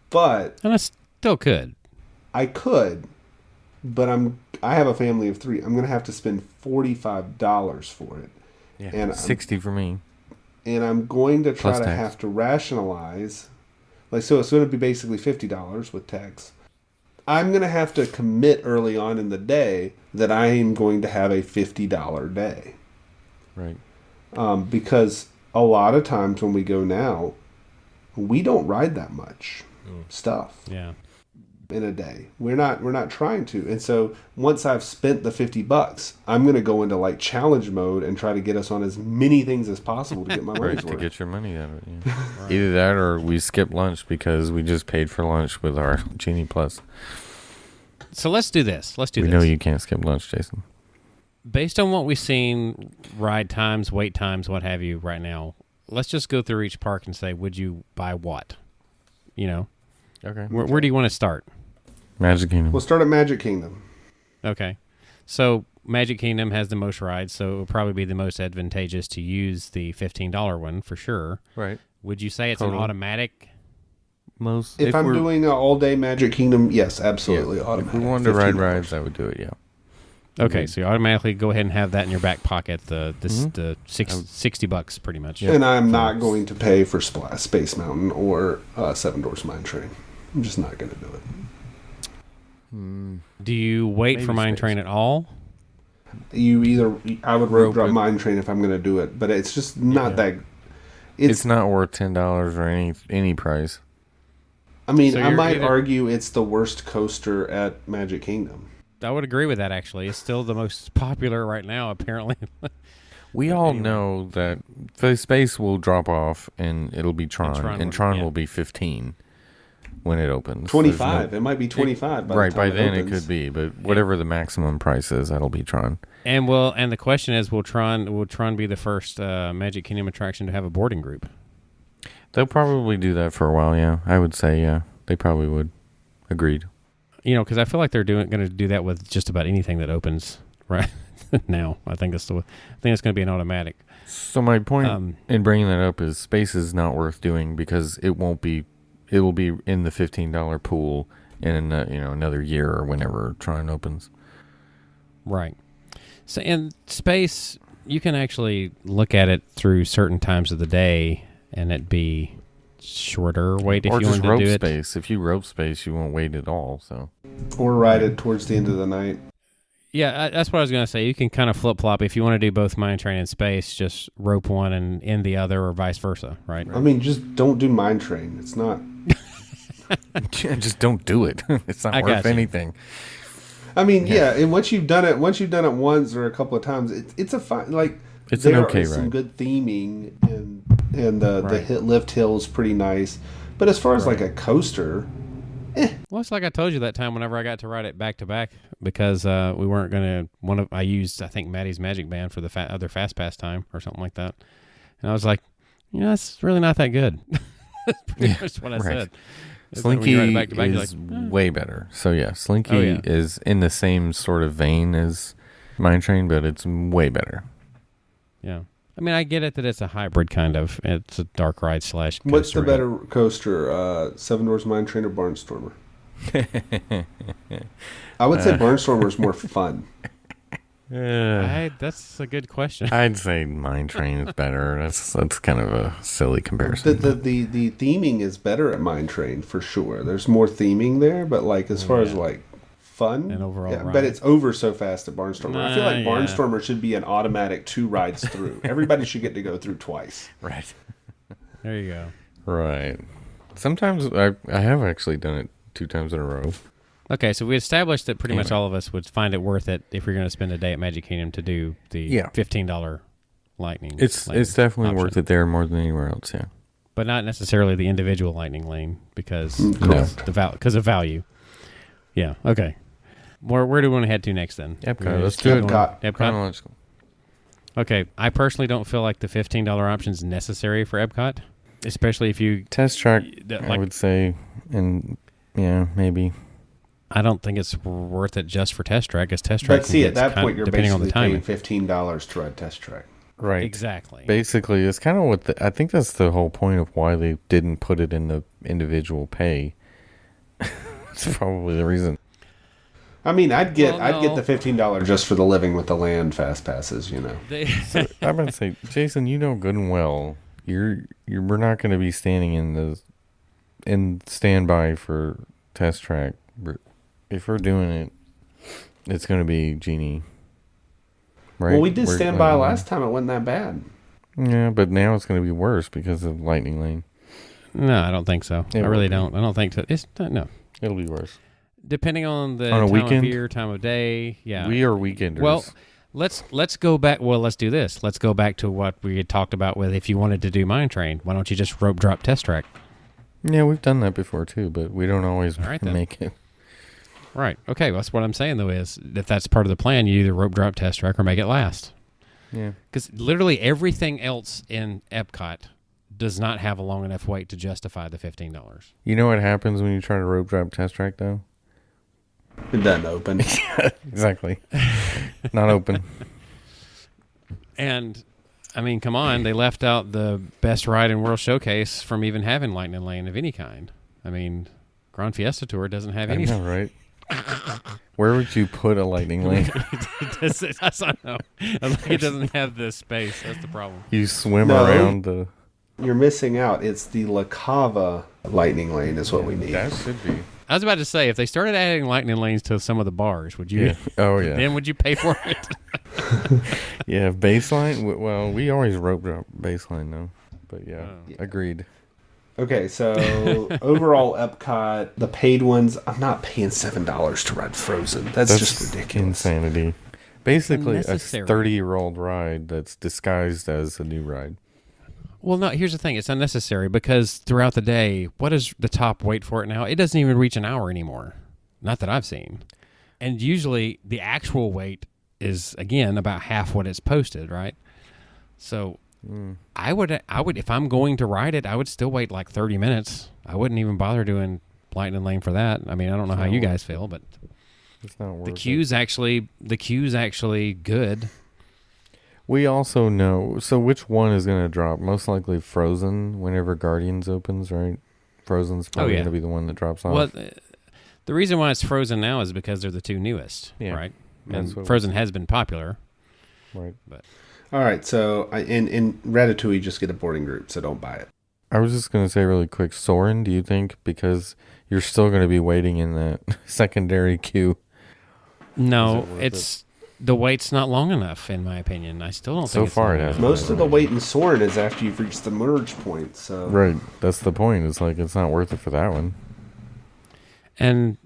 But And I still could. I could, but I have a family of 3. I'm going to have to spend $45 for it. Yeah, and 60 for me. And I'm going to try Plus to tax. have to rationalize. Like, so it's going to be basically $50 with tax. I'm going to have to commit early on in the day that I am going to have a $50 day. Right. Because a lot of times when we go now, we don't ride that much stuff Yeah. in a day. We're not trying to. And so once I've spent the $50, I'm going to go into like challenge mode and try to get us on as many things as possible to get my money's Right, to worth. get your money out of it. Yeah. Either that or we skip lunch because we just paid for lunch with our Genie Plus. So let's do this. We know you can't skip lunch, Jason. Based on what we've seen, ride times, wait times, what have you right now, let's just go through each park and say, would you buy what? You know? Okay. Where do you want to start? Magic Kingdom. We'll start at Magic Kingdom. Okay. So Magic Kingdom has the most rides, so it would probably be the most advantageous to use the $15 one for sure. Right. Would you say it's Totally. an automatic? Most. If I'm we're- doing an all-day Magic Kingdom, yes, absolutely, yeah, automatic. If we wanted to ride $15. rides, I would do it, yeah. Okay, so you automatically go ahead and have that in your back pocket, the Mm-hmm. $60 pretty much. And I'm not going to pay for Space Mountain or Seven Doors Mine Train. I'm just not going to do it. Do you wait Maybe for Mine Space. Train at all? I would rope drop Mine Train if I'm going to do it, but it's just not that. It's not worth $10 or any price. I mean, So I you're might either- argue it's the worst coaster at Magic Kingdom. I would agree with that, actually. It's still the most popular right now, apparently. We all know that the space will drop off and it'll be Tron, and Tron yeah. will be 15 when it opens. 25. There's no- It might be 25 by right, the by time then it opens. could be, but whatever the maximum price is, that'll be Tron. And the question is, will Tron be the first Magic Kingdom attraction to have a boarding group? They'll probably do that for a while, yeah. I would say, yeah, they probably would. Agreed. You know, because I feel like they're going to do that with just about anything that opens right now. I think it's going to be an automatic. So my point in bringing that up is space is not worth doing because it will be in the $15 pool in another year or whenever Tron opens. Right. So in space, you can actually look at it through certain times of the day, and it'd be shorter wait if or you just wanted rope to do it. space. If you rope space, you won't wait at all. So Or ride it towards the end of the night. Yeah, that's what I was going to say. You can kind of flip-flop. If you want to do both Mine Train and Space, just rope one and end the other or vice versa, right? I mean, just don't do Mine Train. It's not. just don't do it. It's not I worth got you. anything. I mean, yeah. And once you've done it once or a couple of times, it's a fine. Like It's an there okay is some ride. good theming, and the Right. lift hill is pretty nice. But as far as like a coaster, Well, it's like I told you that time whenever I got to ride it back to back because we weren't going to. I used, I think, Maddie's Magic Band for the other Fast Pass time or something like that. And I was like, it's really not that good. That's pretty much what I said. It's like when you ride it Slinky back to back, you're is like, way better. So yeah, Slinky Oh, yeah. is in the same sort of vein as Mine Train, but it's way better. yeah. I mean, I get it that it's a hybrid kind of. It's a dark ride / what's the coaster. better coaster? Seven Doors Mine Train or Barnstormer? I would say Barnstormer is more fun. That's a good question. I'd say Mine Train is better. That's kind of a silly comparison. The theming is better at Mine Train for sure. There's more theming there, but like as far as like fun And overall yeah, ride. but it's over so fast at Barnstormer. I feel like yeah. Barnstormer should be an automatic 2 rides through. Everybody should get to go through twice. Right. There you go. Right. Sometimes I have actually done it 2 times in a row. Okay, so we established that pretty much Anyway. all of us would find it worth it if you're going to spend a day at Magic Kingdom to do the Yeah. $15 lightning. It's lane definitely option. worth it there more than anywhere else. Yeah. But not necessarily the individual lightning lane because correct. because of value. Yeah. Okay. Where do we want to head to next then? Epcot. We're Let's just do it. going- Epcot. Chronological. Okay. I personally don't feel like the $15 option is necessary for Epcot, especially if you Test track, that, I like. would say, and yeah, maybe. I don't think it's worth it just for Test Track. As Test Track, But see, can at get that kind- point, you're depending on the basically paying timing. $15 to ride Test Track. Right. Exactly. Basically, it's kind of what I think that's the whole point of why they didn't put it in the individual pay. It's probably the reason. I mean, I'd get no. the $15 just for the living with the land fast passes, you know. So I'm going to say, Jason, you know good and well, we're not going to be standing in standby for test track. If we're doing it, it's going to be Genie. Right? Well, we did stand by last time. It wasn't that bad. Yeah, but now it's going to be worse because of Lightning Lane. No, I don't think so. I really don't. I don't think so. No. It'll be worse. Depending on the on a time weekend? of year, time of day. Yeah. We are weekenders. Well, let's go back. Well, let's do this. Let's go back to what we had talked about with if you wanted to do Mine Train. Why don't you just rope drop test track? Yeah, we've done that before too, but we don't always make it. Right. Okay. Well, that's what I'm saying, though, is if that's part of the plan, you either rope drop test track or make it last. Yeah. Because literally everything else in Epcot does not have a long enough wait to justify the $15. You know what happens when you try to rope drop test track, though? It doesn't open. Exactly. Not open. And, I mean, come on. They left out the best ride in World Showcase from even having Lightning Lane of any kind. I mean, Grand Fiesta Tour doesn't have any. I know, right? Where would you put a Lightning Lane? I don't know. It doesn't have the space. That's the problem. You swim around the... You're missing out. It's the La Cava Lightning Lane is what we need. That should be. I was about to say, if they started adding lightning lanes to some of the bars, would you? Yeah. Oh, yeah. Then would you pay for it? Yeah, baseline. Well, we always rope drop baseline, though. But yeah, agreed. Okay, so overall Epcot, the paid ones, I'm not paying $7 to ride Frozen. That's just ridiculous. Insanity. Basically, a Unnecessary. 30-year-old ride that's disguised as a new ride. Well, no, here's the thing. It's unnecessary because throughout the day, what is the top wait for it now? It doesn't even reach an hour anymore. Not that I've seen. And usually the actual wait is, again, about half what it's posted, right? So I would, if I'm going to ride it, I would still wait like 30 minutes. I wouldn't even bother doing Lightning Lane for that. I mean, I don't know how you guys feel, but it's not worth the queue's actually good. We also know, so which one is going to drop? Most likely Frozen whenever Guardians opens, right? Frozen's probably going to be the one that drops off. Well, the reason why it's Frozen now is because they're the two newest, right? And Frozen has been popular. Right. But all right, so in Ratatouille, just get a boarding group, so don't buy it. I was just going to say really quick, Soarin', do you think, because you're still going to be waiting in that secondary queue? No, the wait's not long enough, in my opinion. I still don't think it's far long it has. enough. Most of the wait in Soarin' is after you've reached the merge point, so... Right, that's the point. It's like, it's not worth it for that one. And,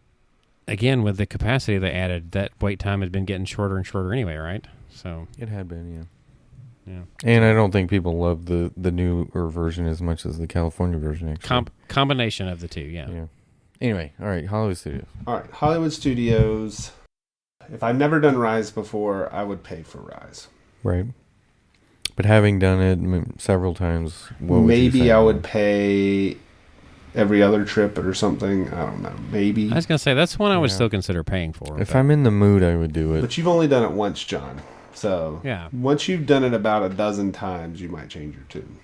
again, with the capacity they added, that wait time has been getting shorter and shorter anyway, right? So it had been, yeah. And I don't think people love the newer version as much as the California version, actually. Combination of the two, yeah. Anyway, all right, Hollywood Studios. All right, Hollywood Studios... If I've never done Rise before, I would pay for Rise. Right. But having done it several times, what maybe would you say? I would pay every other trip or something. I don't know. Maybe. I was going to say, that's one I would still consider paying for. If I'm in the mood, I would do it. But you've only done it once, John. So once you've done it about a dozen times, you might change your tune.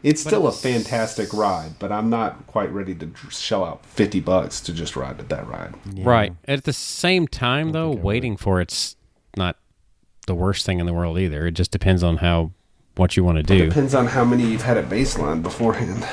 It's still a fantastic ride, but I'm not quite ready to shell out $50 to just ride that ride. Yeah. Right. At the same time, though, waiting for it's not the worst thing in the world either. It just depends on what you want to do. It depends on how many you've had at baseline beforehand.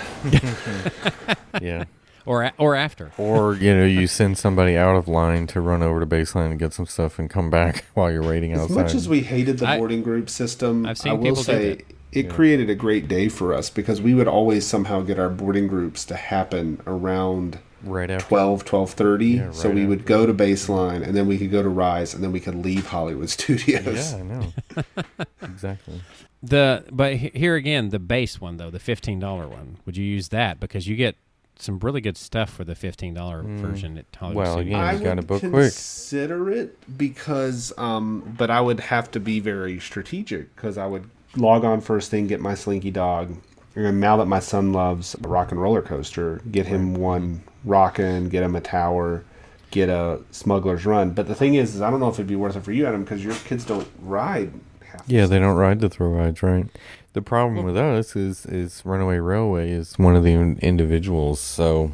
Yeah. Or after. Or, you send somebody out of line to run over to baseline and get some stuff and come back while you're waiting outside. As much as we hated the boarding group system, I've seen I will people say... do that. It created a great day for us because we would always somehow get our boarding groups to happen around right after 12:30. Yeah, so we would go to baseline and then we could go to Rise and then we could leave Hollywood Studios. Yeah, I know. Exactly. But here again, the base one though, the $15 one. Would you use that because you get some really good stuff for the $15 version at Hollywood Studios? Again, you got to book quick. I would consider it because, but I would have to be very strategic because I would log on first thing, get my Slinky Dog, and now that my son loves a rock and roller coaster, get him one Rockin', get him a tower, get a Smuggler's Run. But the thing is I don't know if it'd be worth it for you, Adam, because your kids don't ride half. Yeah, they don't ride the thrill rides, right? The problem with us is Runaway Railway is one of the individuals, so...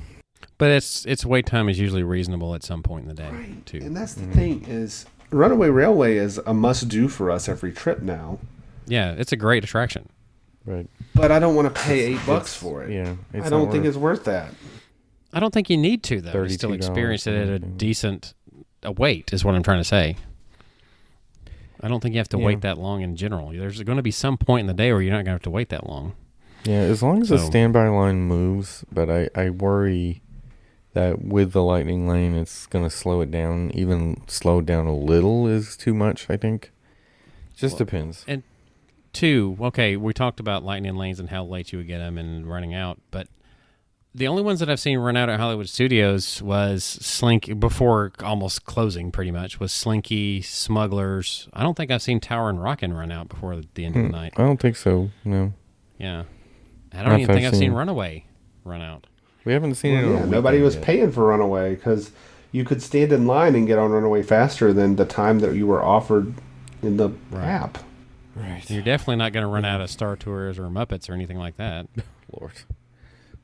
But its wait time is usually reasonable at some point in the day, Right. too. And that's the thing is, Runaway Railway is a must-do for us every trip now. Yeah, it's a great attraction. Right. But I don't want to pay $8 for it. Yeah. I don't think it's worth that. I don't think you need to, though, to still experience it at a decent wait, is what I'm trying to say. I don't think you have to wait that long in general. There's going to be some point in the day where you're not going to have to wait that long. Yeah, as long as the standby line moves, but I worry that with the lightning lane, it's going to slow it down. Even slow down a little is too much, I think. Just depends. And two, okay, we talked about lightning lanes and how late you would get them and running out, but the only ones that I've seen run out at Hollywood Studios was Slinky, before almost closing pretty much, was Slinky, Smugglers. I don't think I've seen Tower and Rockin' run out before the end of the night. I don't think so, no. Yeah. I don't even think I've seen Runaway run out. We haven't seen it. Yeah, nobody was paying for Runaway because you could stand in line and get on Runaway faster than the time that you were offered in the app. Right. You're definitely not going to run out of Star Tours or Muppets or anything like that. Lord.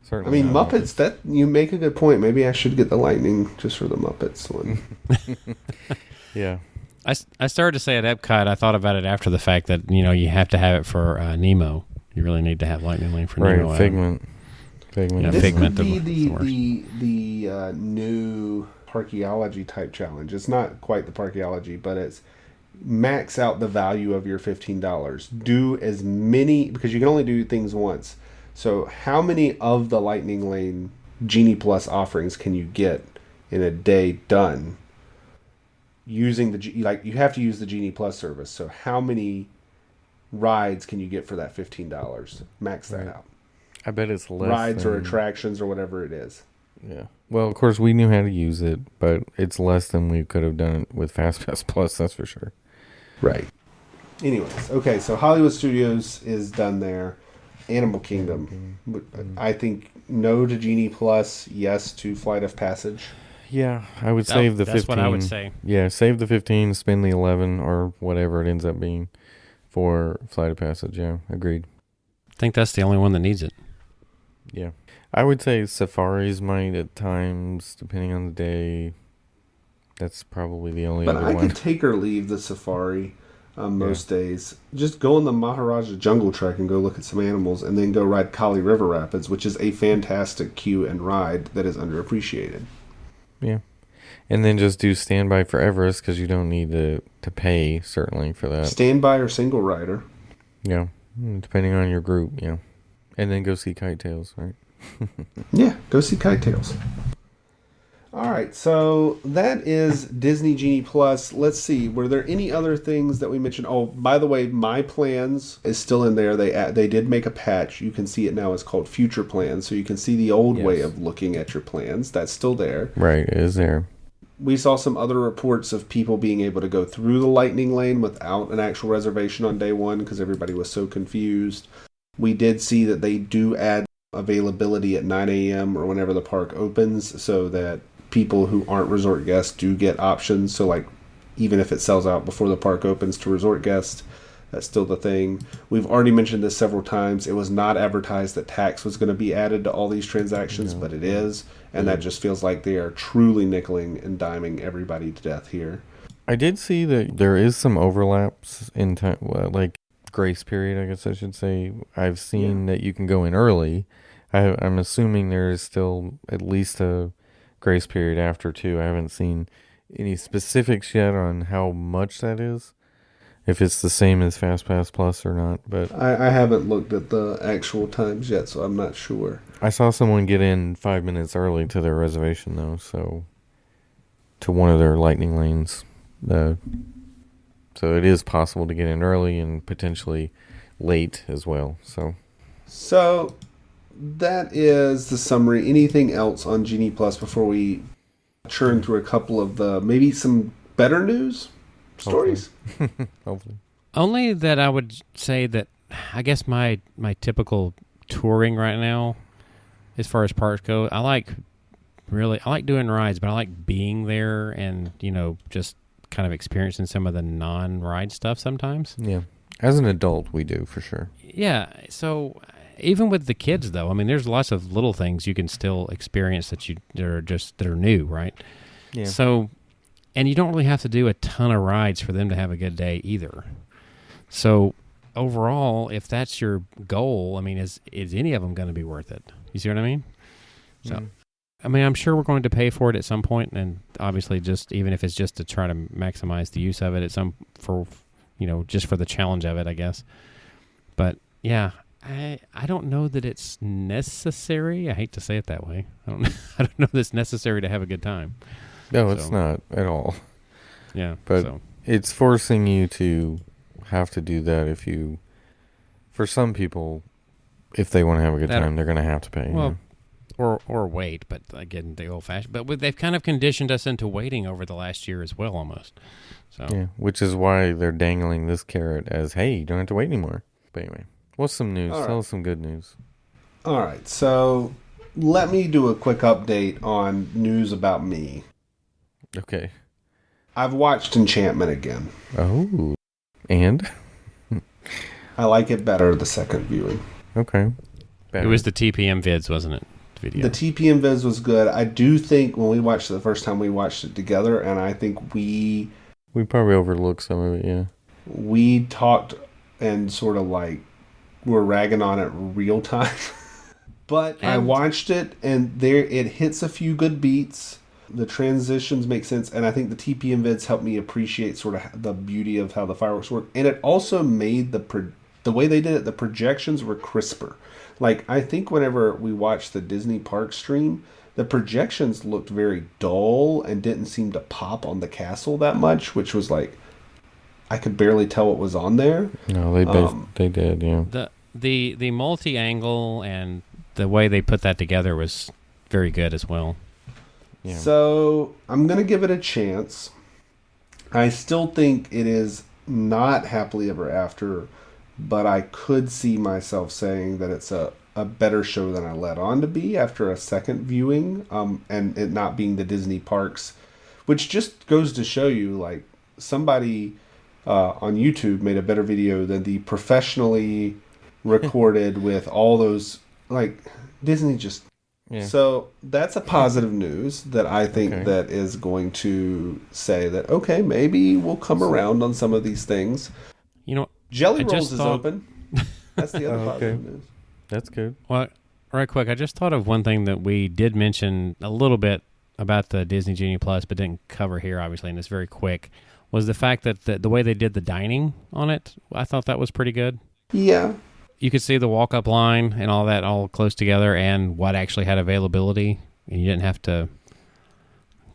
Certainly Muppets, that you make a good point. Maybe I should get the Lightning just for the Muppets one. Yeah. I started to say at Epcot, I thought about it after the fact that, you have to have it for Nemo. You really need to have Lightning Lane for Nemo. Right, Figment. Yeah, this Figment would be the new Parkeology type challenge. It's not quite the Parkeology, but it's max out the value of your $15. Do as many, because you can only do things once. So how many of the Lightning Lane Genie Plus offerings can you get in a day done using you have to use the Genie Plus service. So how many rides can you get for that $15? Max that out. I bet it's less rides or attractions or whatever it is. Yeah. Well, of course, we knew how to use it, but it's less than we could have done it with FastPass Plus, that's for sure. Right. Anyways, okay, so Hollywood Studios is done there. Animal Kingdom. I think no to Genie Plus, yes to Flight of Passage. Yeah, I would save the 15. That's what I would say. Yeah, save the 15, spend the 11 or whatever it ends up being for Flight of Passage. Yeah, agreed. I think that's the only one that needs it. Yeah. I would say safaris might at times, depending on the day. That's probably the only other one. But I could take or leave the safari most days. Just go on the Maharaja Jungle Trek and go look at some animals, and then go ride Kali River Rapids, which is a fantastic queue and ride that is underappreciated. Yeah. And then just do standby for Everest, because you don't need to pay, certainly, for that. Standby or single rider. Yeah. Depending on your group, yeah. And then go see Kite Tails, right? Yeah, go see Kite Tails. All right, so that is Disney Genie Plus. Let's see, were there any other things that we mentioned? Oh, by the way, My Plans is still in there. They did make a patch. You can see it now. It's called Future Plans, so you can see the old way of looking at your plans. That's still there. Right, it is there. We saw some other reports of people being able to go through the Lightning Lane without an actual reservation on day one because everybody was so confused. We did see that they do add availability at 9 a.m. or whenever the park opens so that people who aren't resort guests do get options. So, like, even if it sells out before the park opens to resort guests, that's still the thing. We've already mentioned this several times. It was not advertised that tax was going to be added to all these transactions, but it is. And that just feels like they are truly nickeling and diming everybody to death here. I did see that there is some overlaps in time, like grace period, I guess I should say. I've seen that you can go in early. I'm assuming there is still at least a grace period after, too. I haven't seen any specifics yet on how much that is, if it's the same as FastPass Plus or not. But I haven't looked at the actual times yet, so I'm not sure. I saw someone get in 5 minutes early to their reservation, though, so to one of their Lightning Lanes. So it is possible to get in early and potentially late as well. So that is the summary. Anything else on Genie Plus before we churn through a couple of the maybe some better news stories? Hopefully. Only that I would say that I guess my typical touring right now, as far as parks go, I like doing rides, but I like being there and just kind of experiencing some of the non-ride stuff sometimes. Yeah. As an adult, we do for sure. Yeah. So even with the kids, though, I mean, there's lots of little things you can still experience that are new, right? Yeah. So, and you don't really have to do a ton of rides for them to have a good day either. So overall, if that's your goal, I mean, is any of them going to be worth it? You see what I mean? So, I mean, I'm sure we're going to pay for it at some point, and obviously, just even if it's just to try to maximize the use of it just for the challenge of it, I guess. But yeah, I don't know that it's necessary. I hate to say it that way. I don't know that it's necessary to have a good time. No, it's not at all. Yeah, but it's forcing you to have to do that for some people, if they want to have a good time, they're going to have to pay. Well, or wait, but again, the old-fashioned. But they've kind of conditioned us into waiting over the last year as well, almost. So yeah, which is why they're dangling this carrot as, hey, you don't have to wait anymore. But anyway, what's some news? Tell us some good news. All right, so let me do a quick update on news about me. Okay. I've watched Enchantment again. Oh, and? I like it better the second viewing. Okay. Better. It was the TPM vids, wasn't it? Video. The TPM vids was good. I do think when we watched it the first time, we watched it together, and I think we probably overlooked some of it, yeah. We talked and sort of like were ragging on it real time. But I watched it, and it hits a few good beats. The transitions make sense, and I think the TPM vids helped me appreciate sort of the beauty of how the fireworks work. And it also made the way they did it, the projections were crisper. Like, I think whenever we watched the Disney Park stream, the projections looked very dull and didn't seem to pop on the castle that much, which was like, I could barely tell what was on there. No, they did, yeah. The multi-angle and the way they put that together was very good as well. Yeah. So I'm going to give it a chance. I still think it is not Happily Ever After, but I could see myself saying that it's a better show than I let on to be after a second viewing, and it not being the Disney parks, which just goes to show you, like, somebody on YouTube made a better video than the professionally recorded with all those, like, Disney just... Yeah. So that's a positive news that I think that is going to say that, okay, maybe we'll come around on some of these things. You know, Jelly Rolls is open. That's the other positive news. That's good. Well, right quick, I just thought of one thing that we did mention a little bit about the Disney Genie Plus, but didn't cover here, obviously, and it's very quick, was the fact that the way they did the dining on it, I thought that was pretty good. Yeah. You could see the walk-up line and all that all close together and what actually had availability, and you didn't have to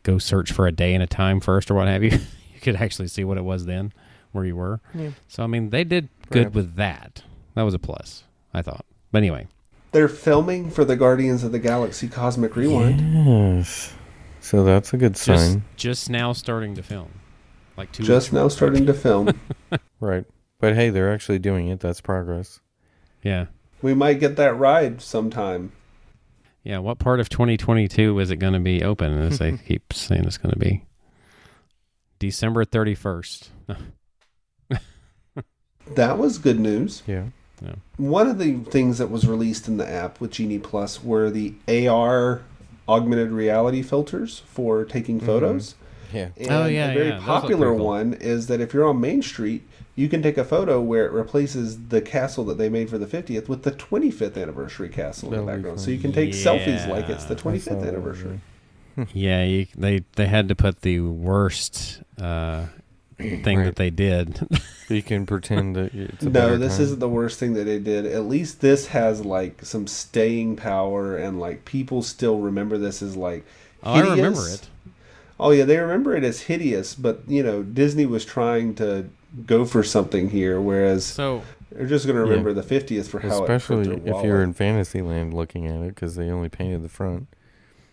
go search for a day and a time first or what have you. You could actually see what it was then, where you were. Yeah. So, I mean, they did good with that. That was a plus, I thought. But anyway. They're filming for the Guardians of the Galaxy Cosmic Rewind. Yes. So that's a good sign. Just now starting to film. Like 2 Just now starting to film. Right. But hey, they're actually doing it. That's progress. Yeah. We might get that ride sometime. Yeah, what part of 2022 is it going to be open? As they keep saying it's going to be. December 31st. That was good news. Yeah. One of the things that was released in the app with Genie Plus were the AR augmented reality filters for taking photos. Yeah. And a very popular cool one is that if you're on Main Street, you can take a photo where it replaces the castle that they made for the 50th with the 25th anniversary castle in the background. So you can take selfies like it's the 25th anniversary. Yeah, they had to put the worst thing that they did. You can pretend that it's a No, this isn't the worst thing that they did. At least this has like some staying power, and like people still remember this as like hideous. I remember it. Oh yeah, they remember it as hideous, but you know, Disney was trying to go for something here, whereas they're just going to remember the 50th for how especially if you're in Fantasyland looking at it, because they only painted the front.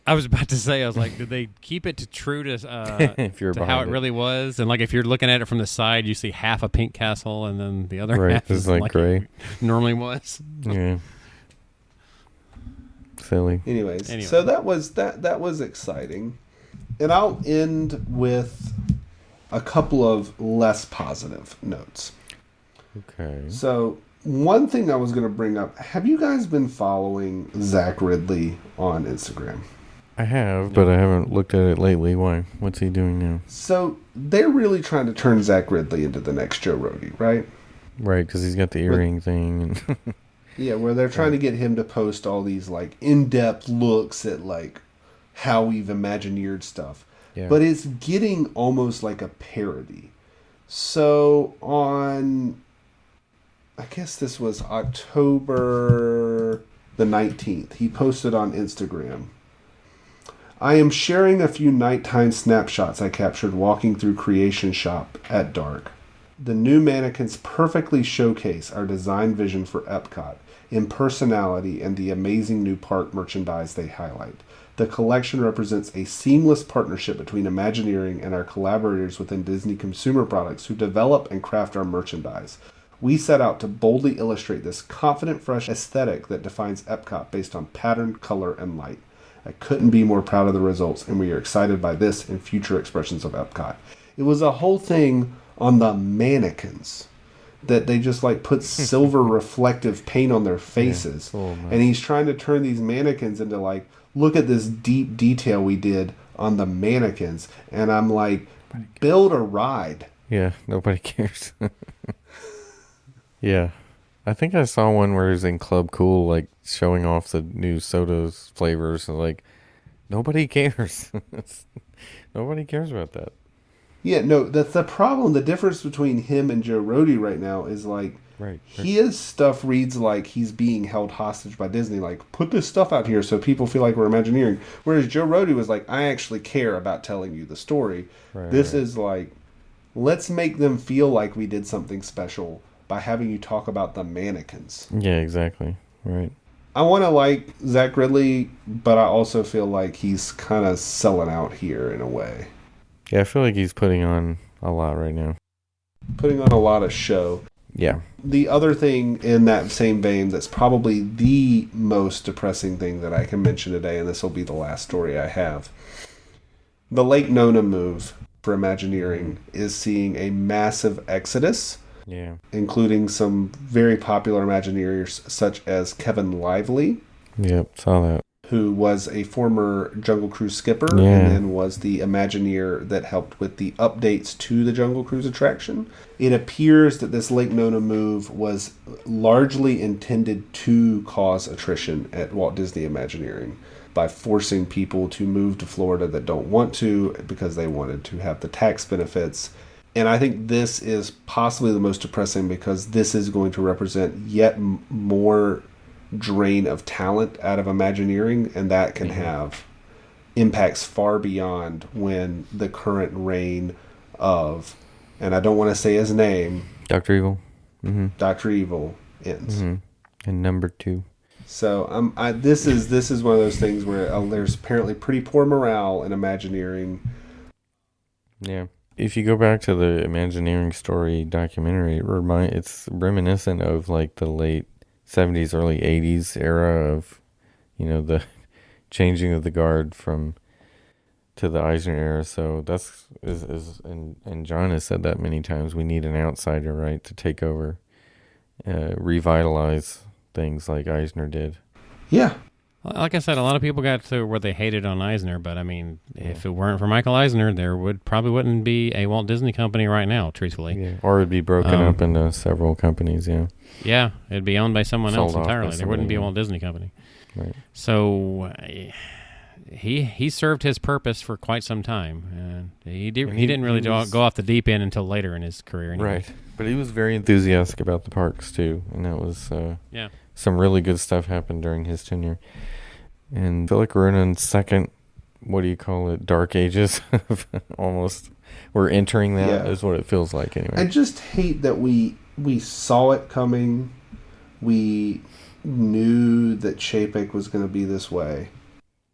I was about to say, I was like, did they keep it true to if you're to how it really was? And like, if you're looking at it from the side, you see half a pink castle, and then the other half is like gray. Normally was. Yeah. Silly. Anyways, so that was exciting, and I'll end with a couple of less positive notes. Okay. So, one thing I was going to bring up, have you guys been following Zach Ridley on Instagram? I have, but I haven't looked at it lately. Why? What's he doing now? So, they're really trying to turn Zach Ridley into the next Joe Rohde, right? Right, because he's got the earring thing. And Yeah, where they're trying to get him to post all these, like, in-depth looks at, like, how we've Imagineered stuff. Yeah. But it's getting almost like a parody. So, on, I guess this was October the 19th, he posted on Instagram, I am sharing a few nighttime snapshots I captured walking through Creation Shop at dark. The new mannequins perfectly showcase our design vision for Epcot in personality and the amazing new park merchandise they highlight. The collection represents a seamless partnership between Imagineering and our collaborators within Disney Consumer Products who develop and craft our merchandise. We set out to boldly illustrate this confident, fresh aesthetic that defines Epcot based on pattern, color, and light. I couldn't be more proud of the results, and we are excited by this and future expressions of Epcot. It was a whole thing on the mannequins that they just like put silver reflective paint on their faces. Yeah, and he's trying to turn these mannequins into like, look at this deep detail we did on the mannequins. And I'm like, build a ride. yeah, nobody cares. Yeah. I think I saw one where he was in Club Cool, like, showing off the new sodas flavors. And, like, nobody cares. Nobody cares about that. Yeah, no, that's the problem. The difference between him and Joe Rohde right now is like, Right. his stuff reads like he's being held hostage by Disney. Like, put this stuff out here so people feel like we're Imagineering. Whereas Joe Rohde was like, I actually care about telling you the story. Right, This right. is like, let's make them feel like we did something special by having you talk about the mannequins. Yeah, exactly. Right. I want to like Zach Ridley, but I also feel like he's kind of selling out here in a way. Yeah, I feel like he's putting on a lot right now. Putting on a lot of show. Yeah. The other thing in that same vein that's probably the most depressing thing that I can mention today, and this will be the last story I have. The Lake Nona move for Imagineering is seeing a massive exodus, Yeah. including some very popular Imagineers such as Kevin Lively, Yep, saw that. who was a former Jungle Cruise skipper Yeah. and then was the Imagineer that helped with the updates to the Jungle Cruise attraction. It appears that this Lake Nona move was largely intended to cause attrition at Walt Disney Imagineering by forcing people to move to Florida that don't want to because they wanted to have the tax benefits. And I think this is possibly the most depressing because this is going to represent yet more drain of talent out of Imagineering, and that can have impacts far beyond when the current reign of, and I don't want to say his name, Dr. Evil. Mm-hmm. Dr. Evil ends. Mm-hmm. And number 2. So this is one of those things where there's apparently pretty poor morale in Imagineering. Yeah. If you go back to the Imagineering story documentary, it's reminiscent of like the late 70s, early 80s era of, the changing of the guard to the Eisner era. So that's and John has said that many times. We need an outsider, right, to take over, revitalize things like Eisner did. Yeah. Like I said, a lot of people got to where they hated on Eisner, but I mean, if it weren't for Michael Eisner, there probably wouldn't be a Walt Disney Company right now, truthfully. Yeah. Or it'd be broken up into several companies, yeah. Yeah, it'd be owned by someone Sold else off by entirely. There wouldn't be a somebody Walt Disney Company. Right. So he served his purpose for quite some time. He didn't really go off the deep end until later in his career. Anyway. Right. But he was very enthusiastic about the parks, too. And that was some really good stuff happened during his tenure. And I feel like we're in a second, what do you call it, dark ages? Almost. We're entering that, is what it feels like anyway. I just hate that we saw it coming. We knew that Chapek was going to be this way.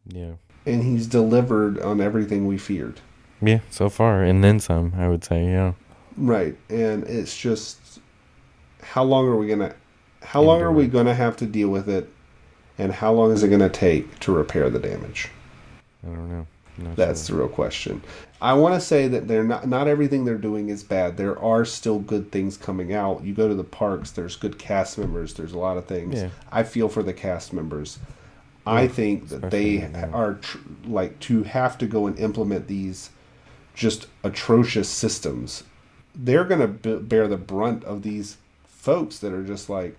Yeah. And he's delivered on everything we feared. Yeah, so far. And then some, I would say, yeah. Right. And it's just, how long are we going to have to deal with it? And how long is it going to take to repair the damage? I don't know. That's the real question. I want to say that they're not everything they're doing is bad. There are still good things coming out. You go to the parks, there's good cast members, there's a lot of things. Yeah. I feel for the cast members. I think that they are to have to go and implement these just atrocious systems. They're going to bear the brunt of these folks that are just like,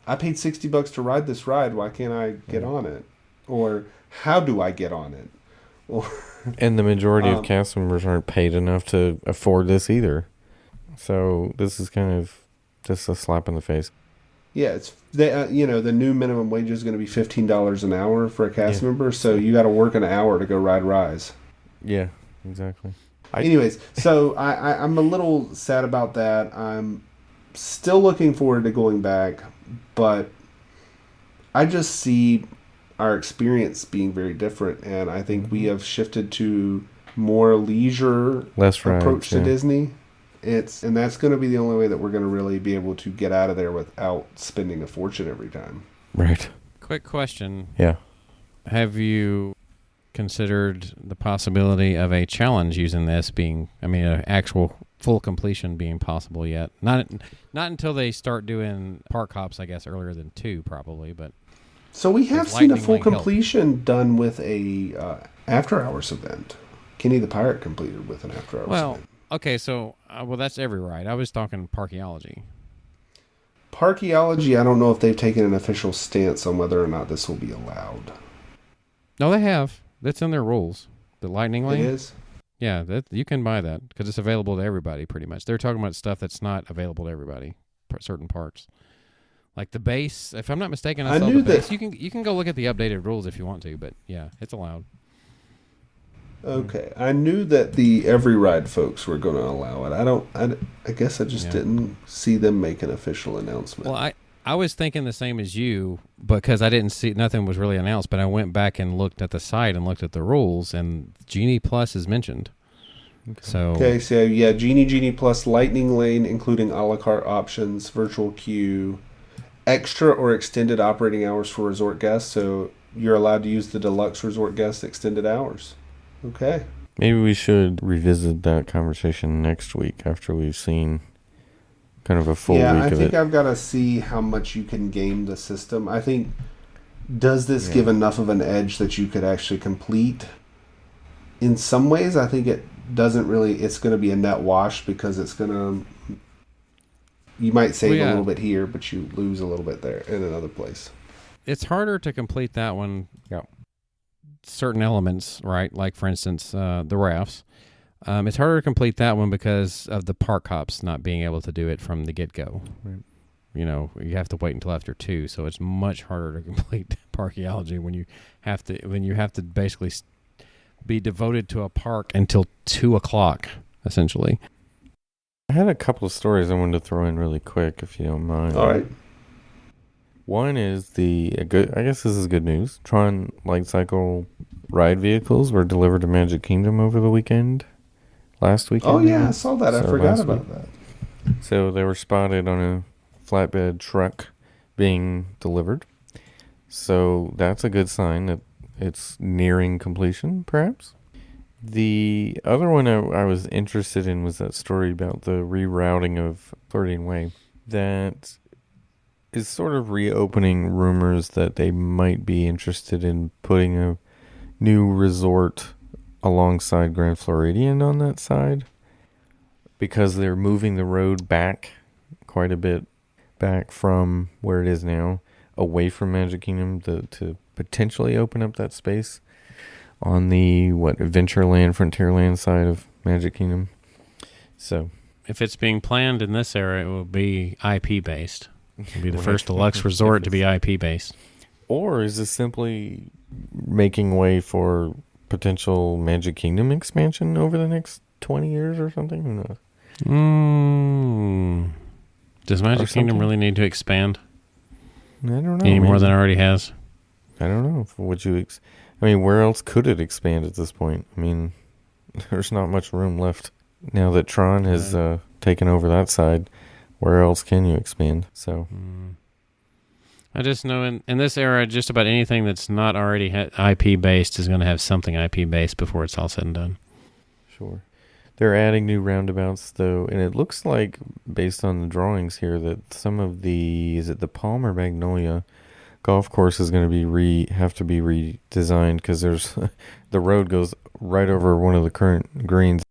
I paid $60 to ride this ride. Why can't I get on it? Or how do I get on it? Or, and the majority of cast members aren't paid enough to afford this either. So this is kind of just a slap in the face. Yeah, it's the new minimum wage is going to be $15 an hour for a cast member. So you got to work an hour to go ride Rise. Yeah, exactly. Anyways, so I'm a little sad about that. I'm still looking forward to going back, but I just see our experience being very different, and I think we have shifted to more leisure approach to Disney. And that's going to be the only way that we're going to really be able to get out of there without spending a fortune every time. Right. Quick question. Yeah. Have you considered the possibility of a challenge using this being, an actual full completion being possible yet? Not until they start doing park hops, I guess, earlier than 2 probably, but... So we have seen a full completion done with a after-hours event. Kenny the Pirate completed with an after-hours event. Okay, so, that's every ride. I was talking Parkeology. Parkeology, I don't know if they've taken an official stance on whether or not this will be allowed. No, they have. That's in their rules. The Lightning Lane? It is? Yeah, you can buy that because it's available to everybody pretty much. They're talking about stuff that's not available to everybody, certain parts. Like the base, if I'm not mistaken, I saw the base. You can go look at the updated rules if you want to, but yeah, it's allowed. Okay, I knew that the Every Ride folks were going to allow it. I guess I just didn't see them make an official announcement. Well, I was thinking the same as you because I didn't see nothing was really announced, but I went back and looked at the site and looked at the rules, and Genie Plus is mentioned. Okay. So yeah, Genie Plus Lightning Lane, including a la carte options, virtual queue, extra or extended operating hours for resort guests. So you're allowed to use the deluxe resort guest extended hours. Okay. Maybe we should revisit that conversation next week after we've seen kind of a full week of it. Yeah, I think I've got to see how much you can game the system. I think, does this give enough of an edge that you could actually complete? In some ways, I think it doesn't really. It's going to be a net wash because it's going to. You might save a little bit here, but you lose a little bit there in another place. It's harder to complete that one. Yeah. Certain elements, right? Like, for instance, the rafts. It's harder to complete that one because of the park hops not being able to do it from the get-go. Right. You have to wait until after 2, so it's much harder to complete Parkeology when you have to basically be devoted to a park until 2:00, essentially. I had a couple of stories I wanted to throw in really quick, if you don't mind. All right. One is I guess this is good news. Tron Light Cycle ride vehicles were delivered to Magic Kingdom over the weekend. Last weekend. Oh, yeah, I saw that. I forgot about that. So they were spotted on a flatbed truck being delivered. So that's a good sign that it's nearing completion, perhaps. The other one I was interested in was that story about the rerouting of Floridian Way. That is sort of reopening rumors that they might be interested in putting a new resort alongside Grand Floridian on that side, because they're moving the road back quite a bit, back from where it is now, away from Magic Kingdom to potentially open up that space on the Adventureland, Frontierland side of Magic Kingdom. So if it's being planned in this area, it will be IP based. It'll be the first deluxe resort to be IP based. Or is this simply making way for potential Magic Kingdom expansion over the next 20 years or something? Who knows? Does Magic Kingdom really need to expand? I don't know. Any more than it already has? I don't know. Where else could it expand at this point? I mean, there's not much room left. Now that Tron has taken over that side, where else can you expand? So, I just know in this era, just about anything that's not already IP based is going to have something IP based before it's all said and done. Sure. They're adding new roundabouts, though, and it looks like, based on the drawings here, that some of is it the Palm or Magnolia golf course is going to have to be redesigned because the road goes right over one of the current greens.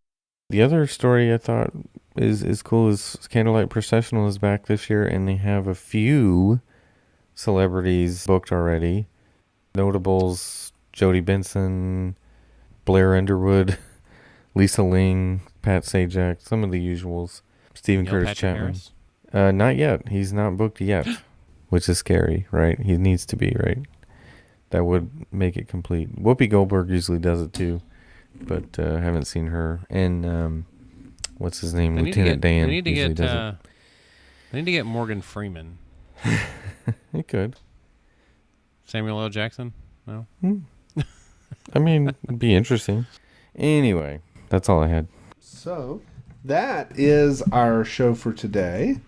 The other story I thought is cool is Candlelight Processional is back this year, and they have a few celebrities booked already. Notables: Jodie Benson, Blair Underwood, Lisa Ling, Pat Sajak, some of the usuals. Stephen Curtis Chapman. Not yet. He's not booked yet, which is scary, right? He needs to be, right? That would make it complete. Whoopi Goldberg usually does it too, but I haven't seen her. And what's his name? Lieutenant Dan usually does it. They need to get Morgan Freeman. He could. Samuel L. Jackson? No? I mean, it'd be interesting. Anyway, that's all I had. So, that is our show for today.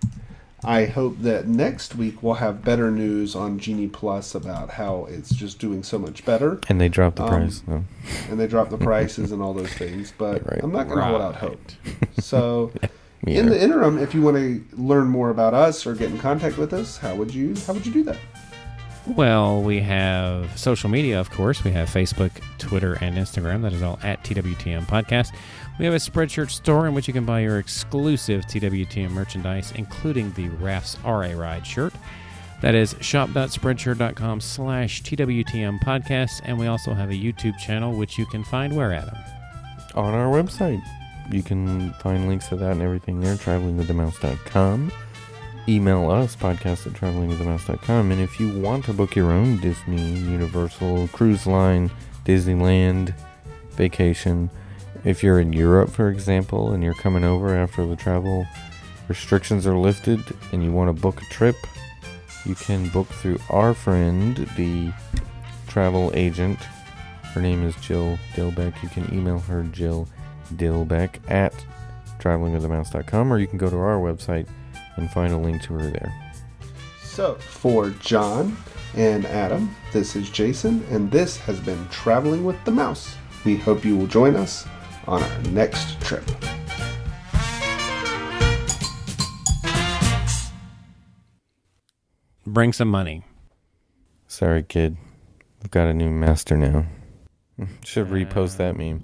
I hope that next week we'll have better news on Genie Plus about how it's just doing so much better. And they dropped the price. No. And they dropped the prices and all those things. But right. I'm not going to hold out hope. So, in the interim, if you want to learn more about us or get in contact with us, how would you do that? Well, we have social media, of course. We have Facebook, Twitter, and Instagram. That is all at TWTM Podcast. We have a Spreadshirt store in which you can buy your exclusive TWTM merchandise, including the Rafts RA Ride shirt. That is shop.spreadshirt.com/TWTM Podcast. And we also have a YouTube channel, which you can find where, Adam? On our website. You can find links to that and everything there, travelingwiththemouse.com. Email us, podcast@travelingwiththemouse.com. And if you want to book your own Disney, Universal, cruise line, Disneyland vacation, if you're in Europe, for example, and you're coming over after the travel restrictions are lifted and you want to book a trip, you can book through our friend, the travel agent. Her name is Jill Dilbeck. You can email her, Jill Dilbeck, at travelingwiththemouse.com, or you can go to our website and find a link to her there. So, for John and Adam, this is Jason, and this has been Traveling with the Mouse. We hope you will join us on our next trip. Bring some money. Sorry, kid. We've got a new master now. Should repost that meme.